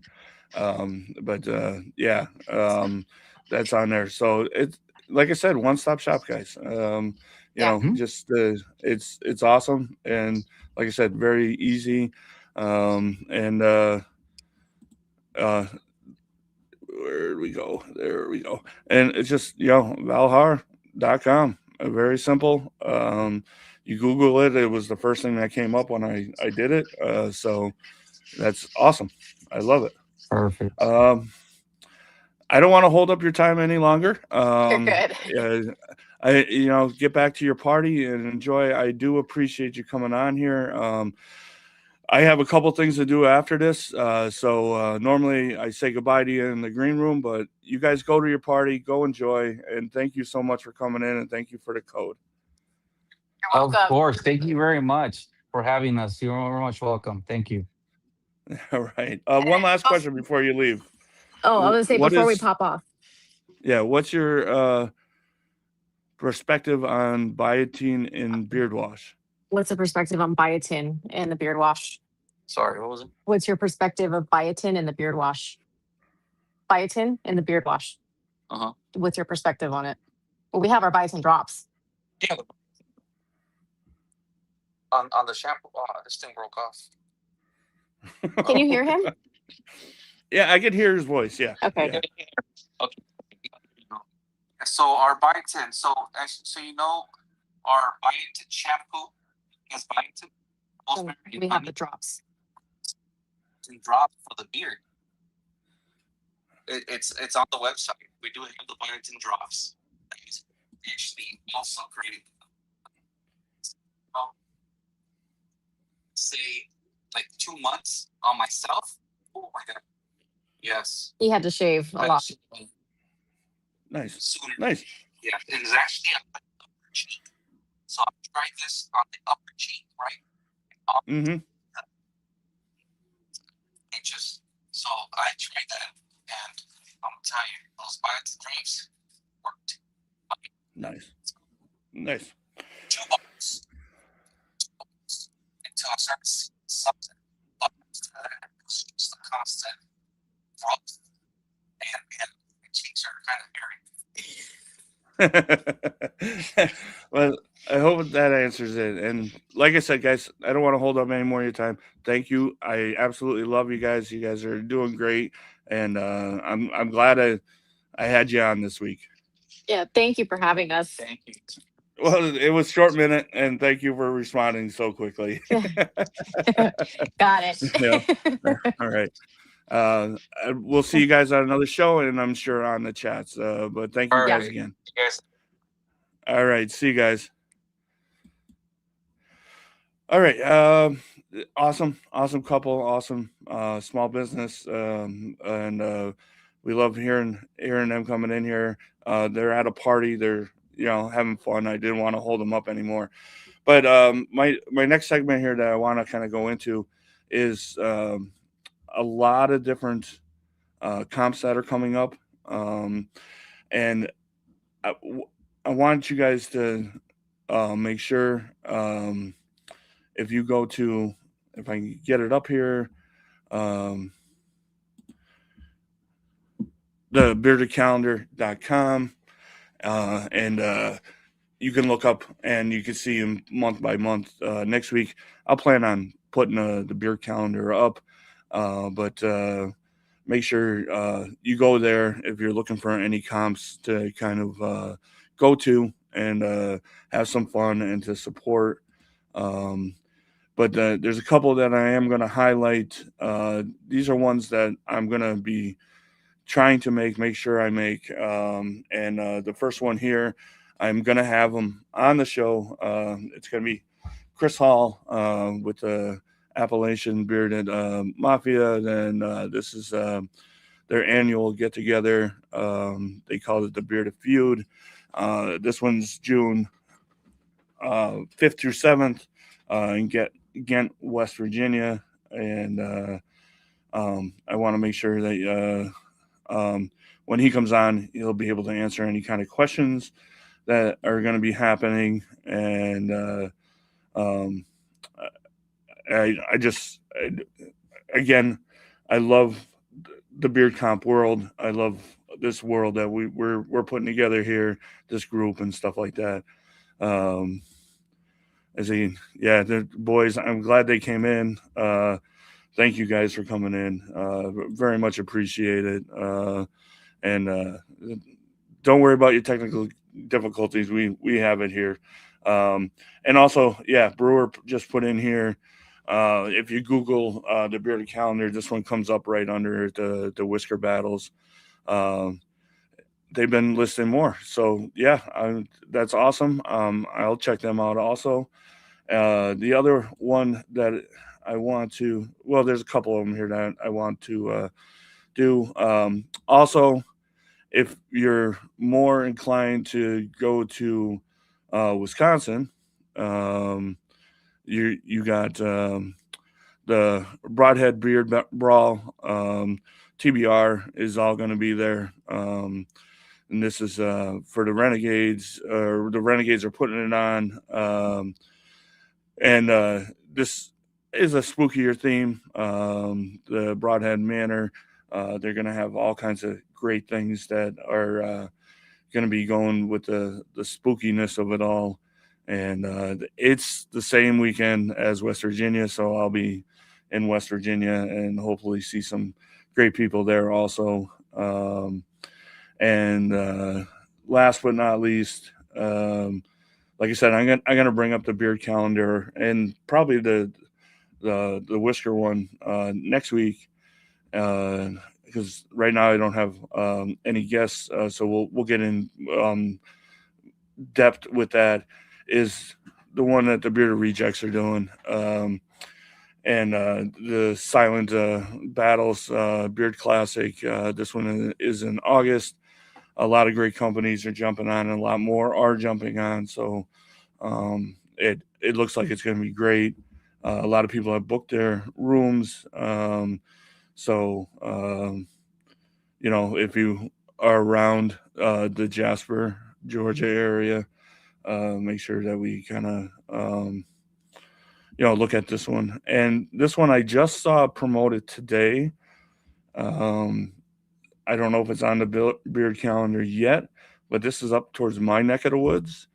That's on there. So it's like I said, one-stop shop, guys. Just it's awesome, and like I said, very easy. There we go. And it's just, Vallajar.com. Very simple. You Google it. It was the first thing that came up when I did it. So that's awesome. I love it. Perfect. I don't want to hold up your time any longer. You're good. Get back to your party and enjoy. I do appreciate you coming on here. I have a couple things to do after this. So normally I say goodbye to you in the green room, but you guys go to your party, go enjoy. And thank you so much for coming in, and thank you for the code. You're Of welcome. course. Thank you very much for having us. You're very much welcome. Thank you. All right. One last question before you leave. Oh, I was gonna say before we pop off. Yeah. What's your perspective on biotin in beard wash? What's the perspective on biotin and the beard wash? Sorry, what was it? What's your perspective of biotin and the beard wash? Biotin and the beard wash. Uh-huh. What's your perspective on it? Well, we have our biotin drops. Yeah. On the shampoo, this thing broke off. Can you hear him? Yeah, I can hear his voice. Yeah. Okay. Yeah. Okay. So our biotin, so our biotin shampoo has biotin. We have the drops. Drop for the beard. It's on the website. We do have the biotin drops. It's actually also great. Say like 2 months on myself. Oh my god. Yes. He had to shave a lot. Nice. Sooner. Nice. Yeah, and it's actually on the upper cheek. So I tried this on the upper cheek, right? Mm-hmm. It just so I tried that, and I'm telling you, those biotin drops worked. Nice. Nice. 2 months until I started seeing something. But it was just a constant growth, and my cheeks are kind of hairy. Well, I hope that answers it. And like I said, guys, I don't want to hold up any more of your time. Thank you. I absolutely love you guys. You guys are doing great, and I'm glad I had you on this week. Yeah, thank you for having us. Thank you. Well, it was short minute, and thank you for responding so quickly. Got it. Yeah. All right. We'll see you guys on another show, and I'm sure on the chats. But thank you guys again. Yes. All right. See you guys. All right. Awesome couple, awesome small business, and we love hearing them coming in here. They're at a party. They're having fun. I didn't want to hold them up anymore, but my next segment here that I want to kind of go into is a lot of different comps that are coming up, and I want you guys to make sure. If you go to, if I can get it up here, the beardedcalendar.com, and you can look up and you can see them month by month. Next week, I'll plan on putting the beard calendar up, but make sure you go there if you're looking for any comps to kind of go to and have some fun and to support. But there's a couple that I am going to highlight. These are ones that I'm going to be trying to make sure I make. And the first one here, I'm going to have them on the show. It's going to be Chris Hall with the Appalachian Bearded Mafia. And this is their annual get-together. They call it the Bearded Feud. This one's June 5th through 7th in Ghent, West Virginia, and I want to make sure that when he comes on, he'll be able to answer any kind of questions that are going to be happening. And I love the beard comp world. I love this world that we're putting together here, this group and stuff like that. The boys, I'm glad they came in. Thank you guys for coming in. Very much appreciated. and don't worry about your technical difficulties. We have it here. And also, yeah, Brewer just put in here. If you Google the bearded calendar, this one comes up right under the whisker battles. Um, they've been listing more, so yeah, that's awesome. I'll check them out also. The other one that I want to, well, there's a couple of them here that I want to do. Also, if you're more inclined to go to Wisconsin, um, you got the Broadhead Beard Brawl. TBR is all going to be there. And this is for the Renegades. The Renegades are putting it on. And this is a spookier theme. The Broadhead Manor, they're going to have all kinds of great things that are going to be going with the spookiness of it all. And it's the same weekend as West Virginia, so I'll be in West Virginia and hopefully see some great people there also. And last but not least, like I said, I'm gonna bring up the beard calendar and probably the whisker one next week, because right now I don't have any guests, so we'll get in depth with that. Is the one that the bearded rejects are doing, and the silent battles beard classic. This one is in August. A lot of great companies are jumping on, and a lot more are jumping on. So it looks like it's going to be great. A lot of people have booked their rooms. So if you are around the Jasper, Georgia area, make sure that we kind of look at this one. And this one I just saw promoted today. I don't know if it's on the beard calendar yet, but this is up towards my neck of the woods.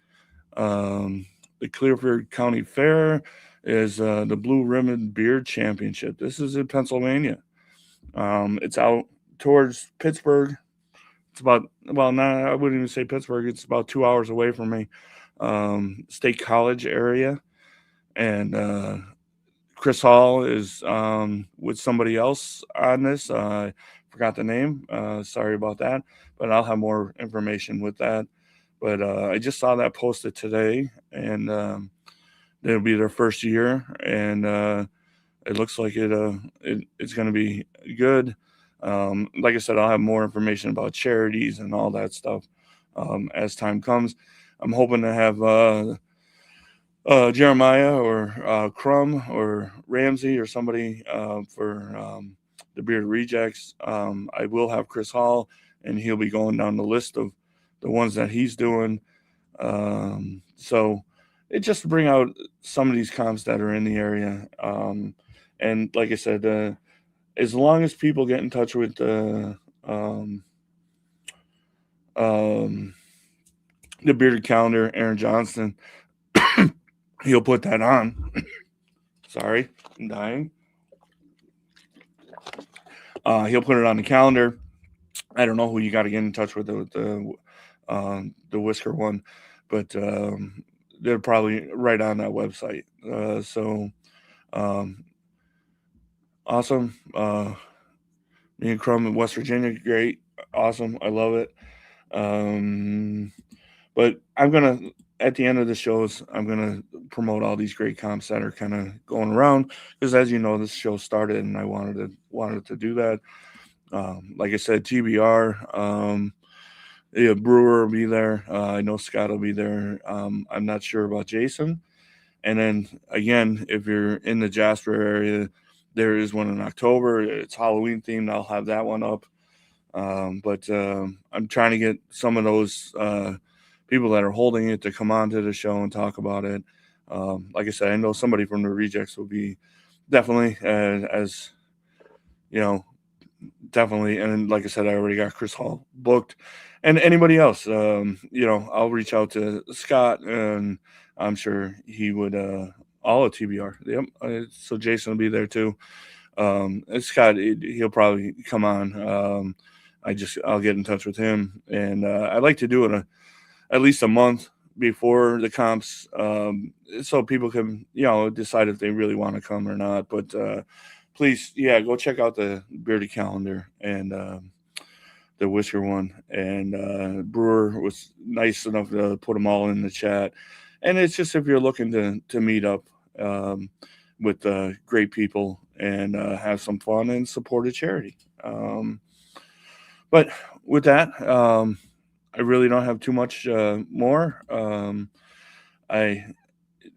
The Clearfield County Fair is the Blue Ribbon Beard Championship. This is in Pennsylvania. It's out towards Pittsburgh. It's about, well, not, I wouldn't even say Pittsburgh. It's about 2 hours away from me. State College area. And Chris Hall is with somebody else on this. Forgot the name. Sorry about that. But I'll have more information with that. But I just saw that posted today, and it'll be their first year, and it looks like it's going to be good. Like I said, I'll have more information about charities and all that stuff as time comes. I'm hoping to have Jeremiah or Crum or Ramsey or somebody for the Bearded Rejects. I will have Chris Hall, and he'll be going down the list of the ones that he's doing. So it just to bring out some of these comps that are in the area. And like I said, as long as people get in touch with the Bearded Calendar, Aaron Johnston, he'll put that on. Sorry, I'm dying. He'll put it on the calendar. I don't know who you got to get in touch with the whisker one, but they're probably right on that website. So awesome. Me and Crum in West Virginia, great, awesome. I love it. But I'm gonna, at the end of the shows, I'm gonna promote all these great comps that are kind of going around, because as you know, this show started and I wanted to do that. Like I said, TBR. Yeah, Brewer will be there. I know Scott will be there. I'm not sure about Jason. And then again, if you're in the Jasper area, there is one in October. It's Halloween themed. I'll have that one up. But I'm trying to get some of those people that are holding it to come on to the show and talk about it. Like I said, I know somebody from the Rejects will be definitely, as you know, definitely. And like I said, I already got Chris Hall booked, and anybody else, I'll reach out to Scott, and I'm sure he would, all at TBR. Yep. So Jason will be there too. Scott, he'll probably come on. I'll get in touch with him, and I like to do it at least a month before the comps, so people can decide if they really want to come or not. But please, yeah, go check out the bearded calendar and the whisker one. And Brewer was nice enough to put them all in the chat. And it's just if you're looking to meet up with great people and have some fun and support a charity. But with that, I really don't have too much more.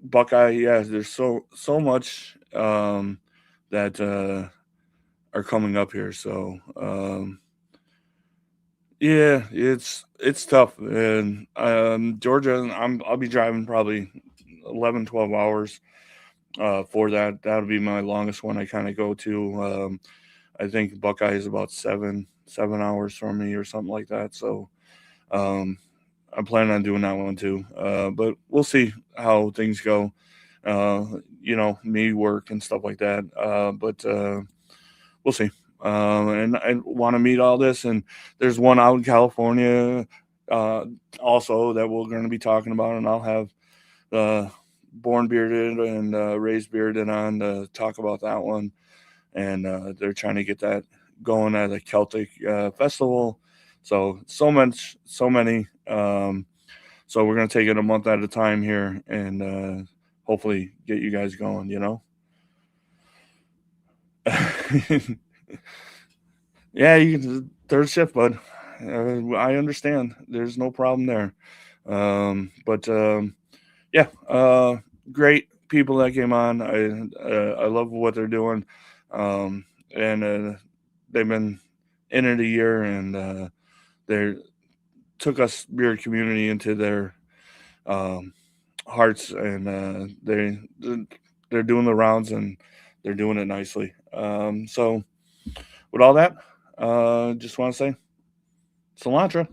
Buckeye, yeah, there's so much that are coming up here. So yeah, it's tough. And Georgia, I'll be driving probably 11, 12 hours for that. That'll be my longest one I kind of go to. I think Buckeye is about 7 hours from me or something like that. So I'm planning on doing that one too. But we'll see how things go. Me work and stuff like that. But we'll see. And I want to meet all this. And there's one out in California also that we're going to be talking about. And I'll have Born Bearded and Raised Bearded on to talk about that one. And they're trying to get that going at a Celtic festival. So many. So we're going to take it a month at a time here and hopefully get you guys going, Yeah, you can third shift, bud. I understand. There's no problem there. But yeah, great people that came on. I love what they're doing. And they've been in it a year, and they took us beer community into their hearts, and they're doing the rounds, and they're doing it nicely. So with all that, just want to say cilantro.